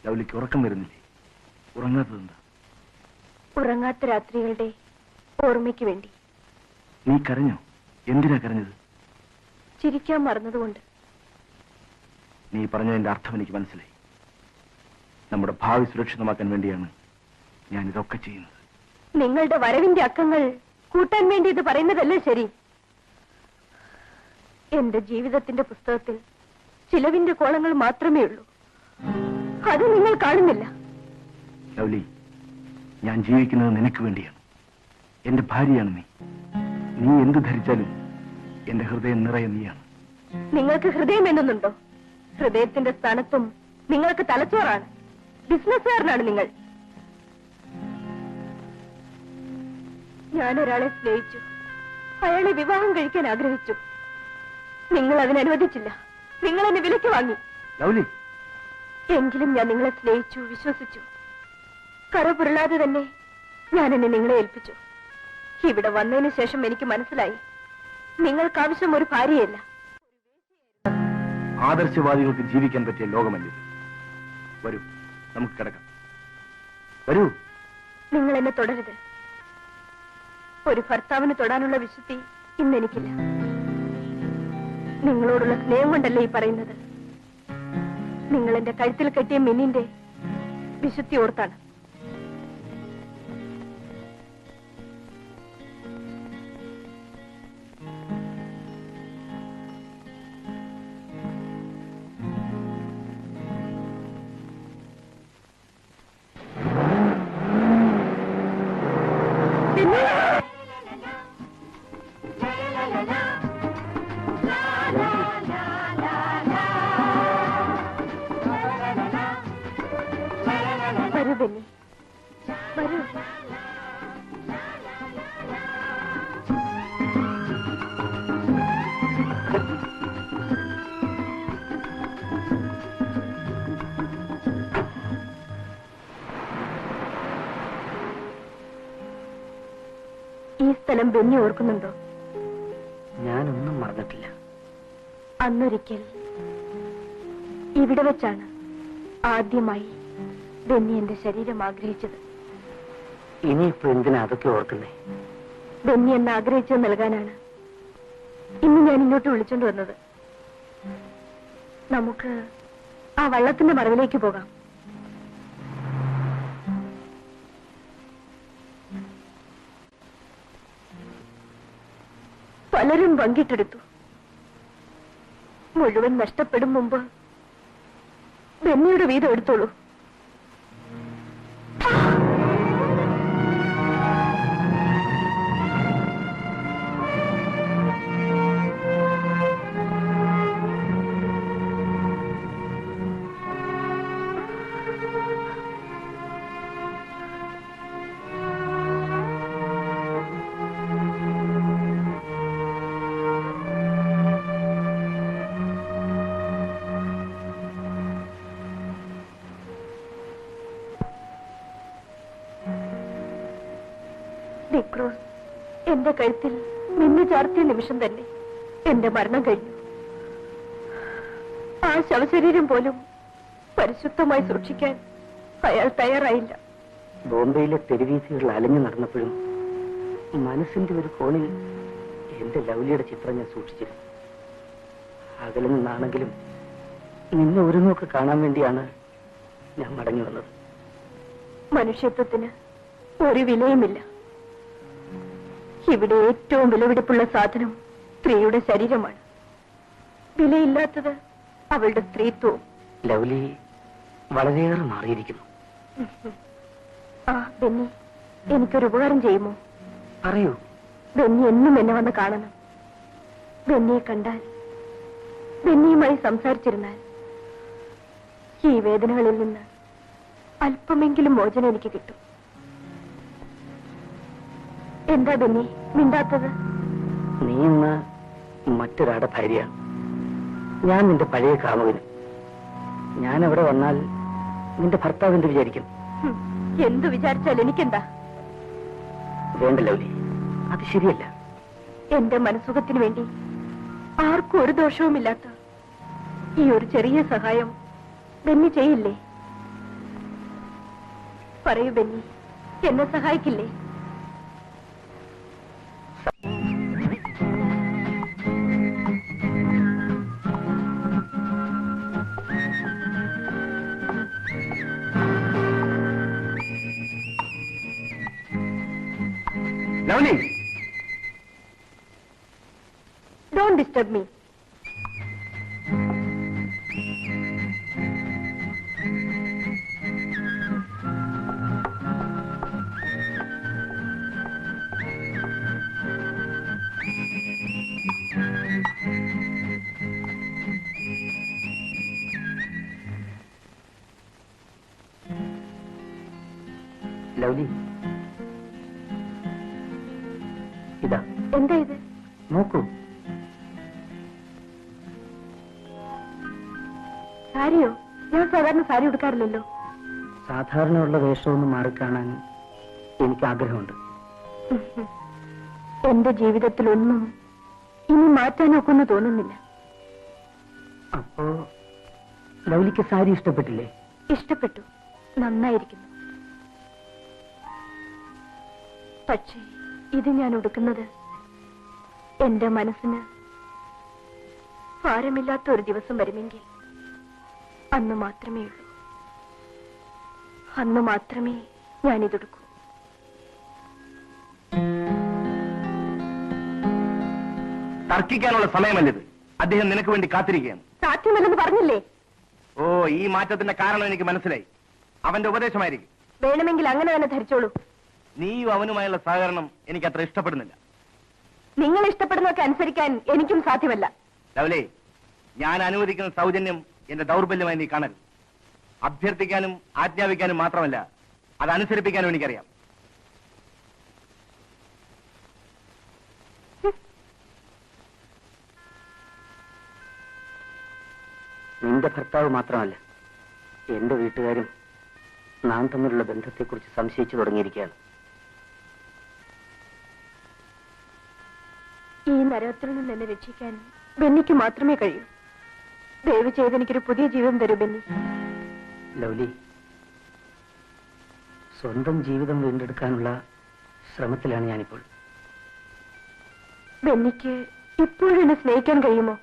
ലൗലിക്ക് ഉറക്കം വരുന്നില്ലേ? ഉറങ്ങാത്തതെന്താ? ഉറങ്ങാത്ത രാത്രികളുടെ ഓർമ്മയ്ക്ക് വേണ്ടി. നീ കരഞ്ഞോ? എന്തിനാ കരഞ്ഞത്? ചിരിക്കാൻ മറന്നതുകൊണ്ട്. നീ പറഞ്ഞതിന്റെ അർത്ഥം എനിക്ക് മനസ്സിലായി. നമ്മുടെ ഭാവി സുരക്ഷിതമാക്കാൻ വേണ്ടിയാണ് ഞാൻ ഇതൊക്കെ ചെയ്യുന്നത്. നിങ്ങളുടെ വരവിന്റെ അക്കങ്ങൾ കൂട്ടാൻ വേണ്ടി ഇത് പറയുന്നതല്ലേ ശരി? എന്റെ ജീവിതത്തിന്റെ പുസ്തകത്തിൽ ചിലവിന്റെ കോളങ്ങൾ മാത്രമേ ഉള്ളൂ. അത് നിങ്ങൾ കാണുന്നില്ല. ലൗലി, ഞാൻ ജീവിക്കുന്നത് നിനക്ക് വേണ്ടിയാണ്. എന്റെ ഭാര്യയാണ് നീ. നീ എന്ത് ധരിച്ചാലും എന്റെ ഹൃദയം നിറയെ നീയാണ്. നിങ്ങൾക്ക് ഹൃദയം എന്നുണ്ടോ? ഹൃദയത്തിന്റെ സ്ഥാനത്തും നിങ്ങൾക്ക് തലച്ചോറാണ്. ബിസിനസ്സുകാരനാണ് നിങ്ങൾ. ഞാനൊരാളെ സ്നേഹിച്ചു. അയാളെ വിവാഹം കഴിക്കാൻ ആഗ്രഹിച്ചു. നിങ്ങൾ അതിനനുവദിച്ചില്ല. നിങ്ങൾ എന്നെ വിലയ്ക്ക് വാങ്ങി. ലൗലി, എങ്കിലും ഞാൻ നിങ്ങളെ സ്നേഹിച്ചു, വിശ്വസിച്ചു. കറ പുരളാതെ തന്നെ ഞാൻ എന്നെ നിങ്ങളെ ഏൽപ്പിച്ചു. ഇവിടെ വന്നതിന് ശേഷം എനിക്ക് മനസ്സിലായി, നിങ്ങൾക്കാവശ്യം ഒരു ഭാര്യയല്ല. ആദർശവാദികൾക്ക് ജീവിക്കാൻ പറ്റിയ ലോകമല്ല. വരൂ, നമുക്ക് കിടക്കാം. വരൂ. നിങ്ങൾ എന്നെ തുടരുത്. ഒരു ഭർത്താവിന് തൊടാനുള്ള വിശുദ്ധി ഇന്ന് എനിക്കില്ല. നിങ്ങളോടുള്ള സ്നേഹം കൊണ്ടല്ലേ ഈ പറയുന്നത്. നിങ്ങൾ എന്റെ കഴുത്തിൽ കെട്ടിയ മിന്നിന്റെ വിശുദ്ധി ഓർത്താണ്. വരൂ ബെന്നി, വരൂ. ഈ സ്ഥലം ബെന്നി ഓർക്കുന്നുണ്ടോ? ഞാനൊന്നും മറന്നിട്ടില്ല. അന്നൊരിക്കൽ ഇവിടെ വെച്ചാണ് ആദ്യമായി ബെന്നി എന്റെ ശരീരം ആഗ്രഹിച്ചത്. ഇനിയിപ്പോ എന്തിനാ അതൊക്കെ ഓർക്കുന്നേ? ബെന്നി എന്ന് ആഗ്രഹിച്ചത് നൽകാനാണ് ഇന്ന് ഞാൻ ഇങ്ങോട്ട് വിളിച്ചോണ്ട് വന്നത്. നമുക്ക് ആ വള്ളത്തിന്റെ മറവിലേക്ക് പോകാം. പലരും പങ്കിട്ടെടുത്തു. മുഴുവൻ നഷ്ടപ്പെടും മുമ്പ് ബെന്നിയുടെ വീതം എടുത്തോളൂ. ഡിക്രോസ് എന്റെ കഴുത്തിൽ മിന്നു ചാർത്തിയ നിമിഷം തന്നെ എന്റെ മരണം കഴിഞ്ഞു. ആ ശവശരീരം പോലും പരിശുദ്ധമായി സൂക്ഷിക്കാൻ അയാൾ തയ്യാറായില്ല. ബോംബെയിലെ തെരുവീഥികളിൽ അലഞ്ഞു നടന്നപ്പോഴും മനസ്സിന്റെ ഒരു കോണിൽ എന്റെ ലൗലിയുടെ ചിത്രം ഞാൻ സൂക്ഷിച്ചിരുന്നു. അകലെ നിന്നാണെങ്കിലും നിന്നെ ഒരു നോക്ക് കാണാൻ വേണ്ടിയാണ് ഞാൻ മടങ്ങി വന്നത്. മനുഷ്യത്വത്തിന് ഒരു വിലയുമില്ല. ഇവിടെ ഏറ്റവും വിലപിടിപ്പുള്ള സാധനം സ്ത്രീയുടെ ശരീരമാണ്. വിലയില്ലാത്തത് അവളുടെ സ്ത്രീത്വവും. ലൗലി വളരെയേറെ മാറിയിരിക്കുന്നു. ആ ബെന്നി, എനിക്കൊരു ഉപകാരം ചെയ്യുമോ? പറയൂ. ബെന്നി എന്നും എന്നെ വന്ന് കാണണം. ബെന്നിയെ കണ്ടാൽ, ബെന്നിയുമായി സംസാരിച്ചിരുന്നാൽ ഈ വേദനകളിൽ നിന്ന് അല്പമെങ്കിലും മോചനം എനിക്ക് കിട്ടും. എന്താ ബെന്നി മിണ്ടാത്തത്? നീ ഇന്ന് മറ്റൊരാടെ ഭാര്യ, ഞാൻ നിന്റെ പഴയ കാമുകന്. ഞാൻ അവിടെ വന്നാൽ നിന്റെ ഭർത്താവ് എന്ത് വിചാരിക്കും? എന്തു വിചാരിച്ചാൽ എനിക്കെന്താ? വേണ്ട ലൗലി, അത് ശരിയല്ല. എന്റെ മനസുഖത്തിന് വേണ്ടി ആർക്കും ഒരു ദോഷവുമില്ലാത്ത ഈ ഒരു ചെറിയ സഹായം ബെന്നി ചെയ്യില്ലേ? പറയൂ ബെന്നി, എന്നെ സഹായിക്കില്ലേ? Lovely, Don't disturb me. Lovely, ഇതാ എന്താ ഇത്? നോക്കൂ. സാരിയോ? ഞാൻ സാധാരണ സാരി ഉടുക്കാറില്ലല്ലോ. സാധാരണയുള്ള വേഷമൊന്നും മാറിക്കാണാൻ എനിക്ക് ആഗ്രഹമുണ്ട്. എന്റെ ജീവിതത്തിലൊന്നും ഇനി മാറ്റാനൊക്കൊന്നും തോന്നുന്നില്ല. അപ്പോ ലൗലിക്ക് സാരി ഇഷ്ടപ്പെട്ടില്ലേ? ഇഷ്ടപ്പെട്ടു, നന്നായിരിക്കുന്നു. പക്ഷേ ഇത് ഞാൻ ഉടുക്കുന്നത് എന്റെ മനസ്സിന് ഭാരമില്ലാത്ത ഒരു ദിവസം വരുമെങ്കിൽ അന്ന് മാത്രമേ ഉള്ളൂ. അന്ന് മാത്രമേ ഞാനിതെടുക്കൂ. തർക്കിക്കാനുള്ള സമയമല്ലത്. അദ്ദേഹം നിനക്ക് വേണ്ടി കാത്തിരിക്കുകയാണ്. സാധ്യമല്ലെന്ന് പറഞ്ഞില്ലേ? ഓ, ഈ മാറ്റത്തിന്റെ കാരണം എനിക്ക് മനസ്സിലായി. അവന്റെ ഉപദേശമായിരിക്കും. വേണമെങ്കിൽ അങ്ങനെ തന്നെ ധരിച്ചോളൂ. നീയും അവനുമായുള്ള സഹകരണം എനിക്ക് അത്ര ഇഷ്ടപ്പെടുന്നില്ല. നിങ്ങൾ ഇഷ്ടപ്പെടുന്നതൊക്കെ അനുസരിക്കാൻ എനിക്കും സാധ്യമല്ല. ലവലേ, ഞാൻ അനുവദിക്കുന്ന സൗജന്യം എന്റെ ദൗർബല്യമായി നീ കാണരുത്. അഭ്യർത്ഥിക്കാനും ആജ്ഞാപിക്കാനും മാത്രമല്ല, അതനുസരിപ്പിക്കാനും എനിക്കറിയാം. നിന്റെ ഭർത്താവ് മാത്രമല്ല, എന്റെ വീട്ടുകാരും നാം തമ്മിലുള്ള ബന്ധത്തെക്കുറിച്ച് സംശയിച്ചു തുടങ്ങിയിരിക്കുകയാണ്. ഈ നരകത്തിൽ നിന്ന് എന്നെ രക്ഷിക്കാൻ ബെന്നിക്ക് മാത്രമേ കഴിയൂ. ദയവ് ചെയ്ത് എനിക്കൊരു പുതിയ ജീവിതം തരൂ ബെന്നി. ലൗലി, സ്വന്തം ജീവിതം വീണ്ടെടുക്കാനുള്ള ശ്രമത്തിലാണ് ഞാനിപ്പോൾ. ബെന്നിക്ക് ഇപ്പോഴും എന്നെ സ്നേഹിക്കാൻ കഴിയുമോ?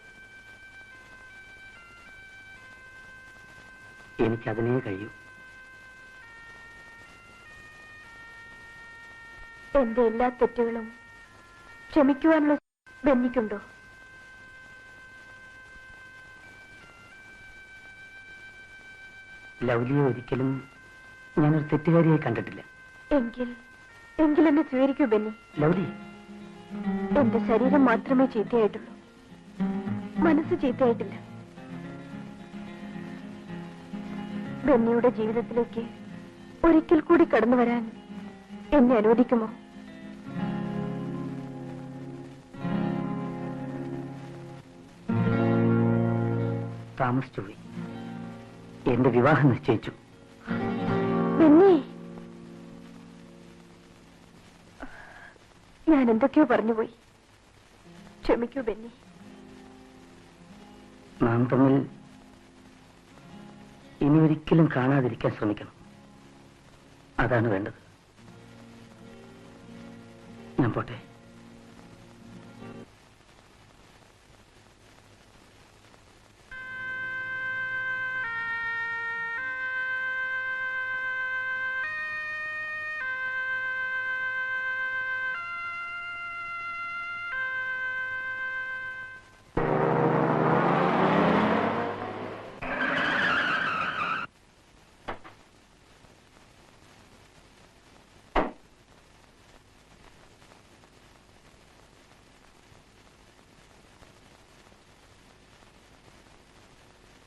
എനിക്കതിനേ കഴിയൂ. എന്റെ എല്ലാ തെറ്റുകളും ക്ഷമിക്കുവാനുള്ള ബെന്നിക്കുണ്ടോ? ലൗലിയെ ഒരിക്കലും ഞാനൊരു തെറ്റുകാരിയായി കണ്ടിട്ടില്ല. എങ്കിൽ എന്നെ സ്വീകരിക്കൂ ബെന്നി. ലൗലി, എന്റെ ശരീരം മാത്രമേ ചീത്തയായിട്ടുള്ളൂ, മനസ്സ് ചീത്തയായിട്ടില്ല. ബെന്നിയുടെ ജീവിതത്തിലേക്ക് ഒരിക്കൽ കൂടി കടന്നു വരാൻ എന്നെ അനുവദിക്കുമോ? താമസിച്ചുപോയി. എന്റെ വിവാഹം നിശ്ചയിച്ചു. ബെന്നി, ഞാൻ എന്തൊക്കെയോ പറഞ്ഞുപോയി. ക്ഷമിക്കൂ ബെന്നി. നാം തമ്മിൽ ഇനി ഒരിക്കലും കാണാതിരിക്കാൻ ശ്രമിക്കണം. അതാണ് വേണ്ടത്. ഞാൻ പോട്ടെ.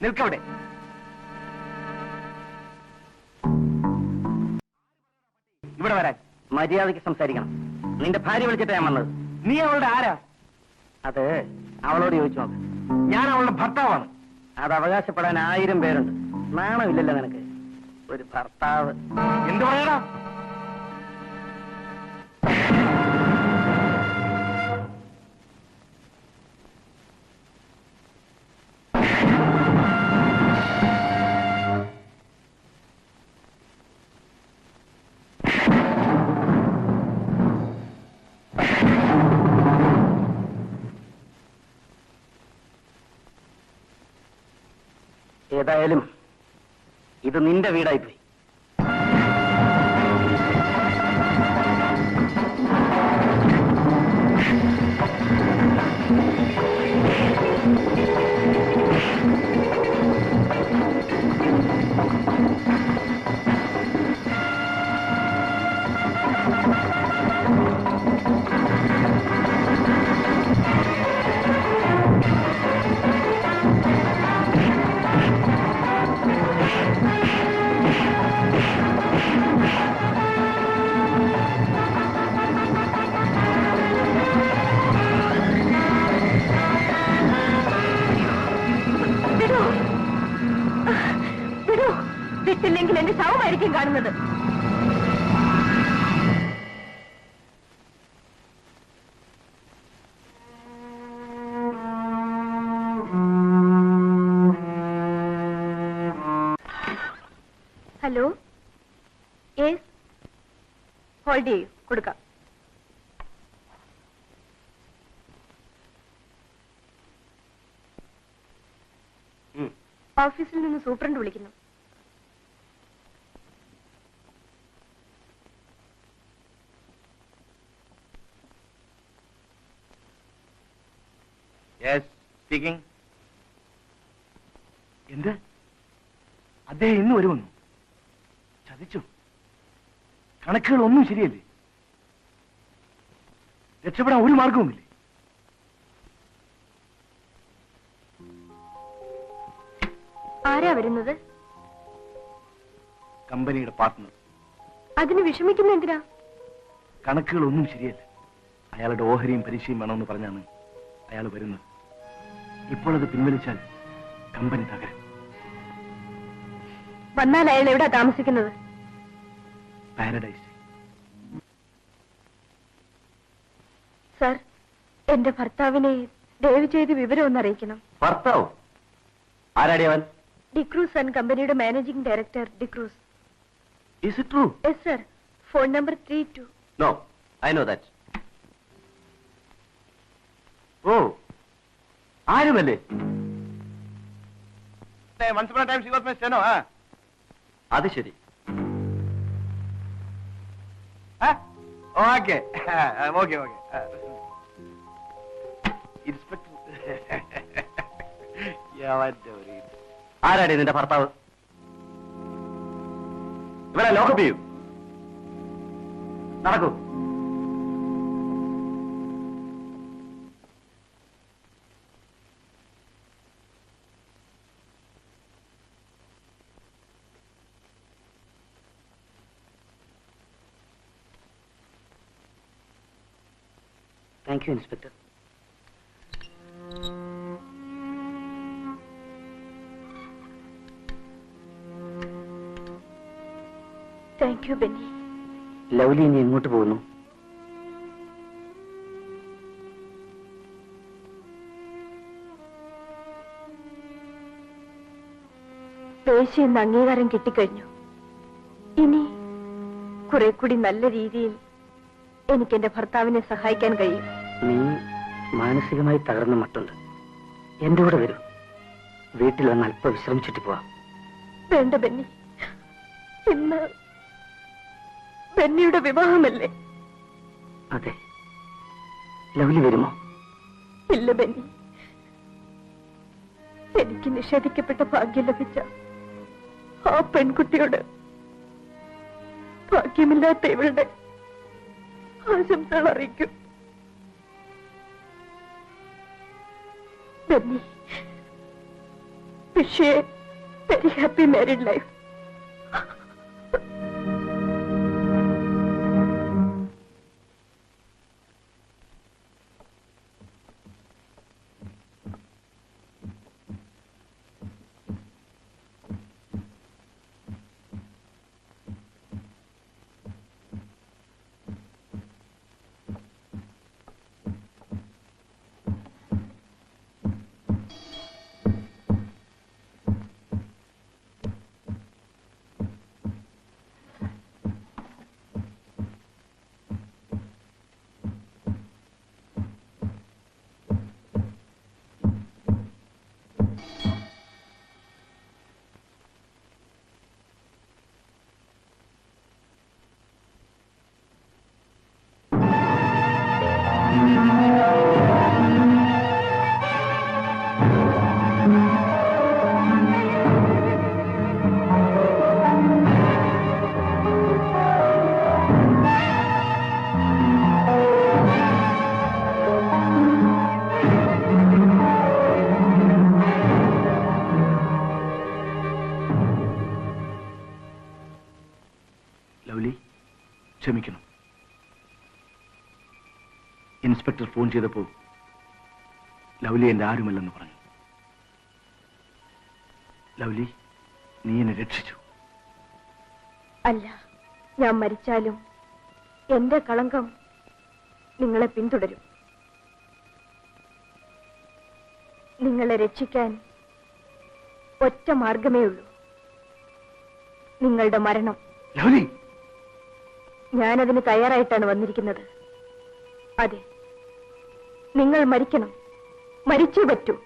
നിൽക്കവിടെ. ഇവിടെ വരാൻ. മര്യാദയ്ക്ക് സംസാരിക്കണം. നിന്റെ ഭാര്യ വിളിച്ചിട്ട് ഞാൻ വന്നത്. നീ അവളുടെ ആരാ? അത് അവളോട് ചോദിച്ചു നോക്ക്. ഞാൻ അവളുടെ ഭർത്താവാണ്. അത് അവകാശപ്പെടാൻ 1000 പേരുണ്ട്. നാണമില്ലല്ലോ നിനക്ക്? ഒരു ഭർത്താവ്. എന്ത് പറയടാ? ഏതായാലും ഇത് നിന്റെ വീടായിപ്പോയി. ഇല്ലെങ്കിൽ എന്റെ ശവമായിരിക്കും കാണുന്നത്. ഹലോ, യെസ്, ഹോൾഡ് ചെയ്യൂ, കൊടുക്കാം. ഓഫീസിൽ നിന്ന് സൂപ്രണ്ട് വിളിക്കുന്നു. എന്ത്? അദ്ദേഹം ഇന്ന് വരുമെന്നു? ചതിച്ചു. കണക്കുകളൊന്നും ശരിയല്ലേ? രക്ഷപ്പെടാൻ ഒരു മാർഗവുമില്ലേ? ആരാ വരുന്നത്? കമ്പനിയുടെ പാർട്ട്ണർ. അതിന് വിഷമിക്കുന്ന എന്തിനാ? കണക്കുകളൊന്നും ശരിയല്ല. അയാളുടെ ഓഹരിയും പരീക്ഷയും വേണമെന്ന് പറഞ്ഞാണ് അയാൾ വരുന്നത്. ഇപ്പോൾ അത് പിൻവലിച്ചാൽ കമ്പനി തകരും. വന്നാൽ അയാൾ എവിടാ താമസിക്കുന്നത്? പാരഡൈസ്. സർ, എന്റെ ഭർത്താവിനെ ദയവ് ചെയ്ത് വിവരം ഒന്ന് അറിയിക്കണം. ഭർത്താവ് ആരാടി അവൻ? ഡിക്രൂസ് ആൻഡ് കമ്പനിയുടെ managing director D'Cruz. Is it true? Yes sir, phone number 32. No, I know that. ഓ, ആരുമല്ലേ? അത് ശരി. ആരാടി നിന്റെ ഭർത്താവ്? ഇവിടെ ലോക്കപ്പ് ചെയ്യൂ. നടക്കൂ. Thank you inspector. Thank you Benny. Lovely ഇനി എങ്ങോട്ട് പോകുന്നു? വേശ്യ എന്ന അംഗീകാരം കിട്ടിക്കഴിഞ്ഞു. ഇനി കുറെ കൂടി നല്ല രീതിയിൽ എനിക്ക് എന്റെ ഭർത്താവിനെ സഹായിക്കാൻ കഴിയും. നീ മാനസികമായി തകർന്ന മട്ടുണ്ട്. എന്റെ കൂടെ വരൂ. വീട്ടിൽ വന്ന് അല്പം വിശ്രമിച്ചിട്ട് പോവാം. വേണ്ട ബെന്നി, ഇന്ന് ബെന്നിയുടെ വിവാഹമല്ലേ? അതെ. ലവ്ലി വരുമോ? ഇല്ല ബെന്നി, എനിക്ക് നിഷേധിക്കപ്പെട്ട ഭാഗ്യം ലഭിച്ച ആ പെൺകുട്ടിയോട് ഭാഗ്യമില്ലാത്ത ഇവളുടെ ആശംസകൾ അറിയിക്കും. Benny, wish you a very happy married life. ക്ഷമിക്കണം. ഇൻസ്പെക്ടർ ഫോൺ ചെയ്തപ്പോൾ ലവ്ലി എന്റെ ആരുമല്ലെന്ന് പറഞ്ഞു. ലവ്ലി, നീ എന്നെ രക്ഷിച്ചു. അല്ല, ഞാൻ മരിച്ചാലും എന്റെ കളങ്കം നിങ്ങളെ പിന്തുടരും. നിങ്ങളെ രക്ഷിക്കാൻ ഒറ്റ മാർഗമേ ഉള്ളൂ, നിങ്ങളുടെ മരണം. ലൗലി, ഞാനതിന് തയ്യാറായിട്ടാണ് വന്നിരിക്കുന്നത്. അതെ, നിങ്ങൾ മരിക്കണം, മരിച്ചേ പറ്റൂ.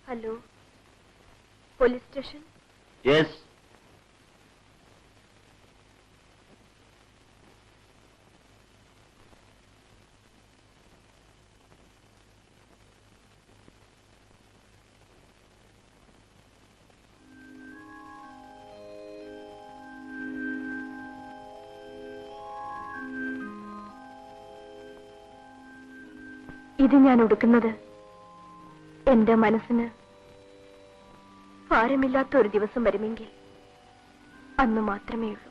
Hello, police station? യെസ്. ഇത് ഞാൻ ഉടുക്കുന്നത് എന്റെ മനസ്സിന് ഭാരമില്ലാത്ത ഒരു ദിവസം വരുമെങ്കിൽ അന്ന് മാത്രമേ ഉള്ളൂ.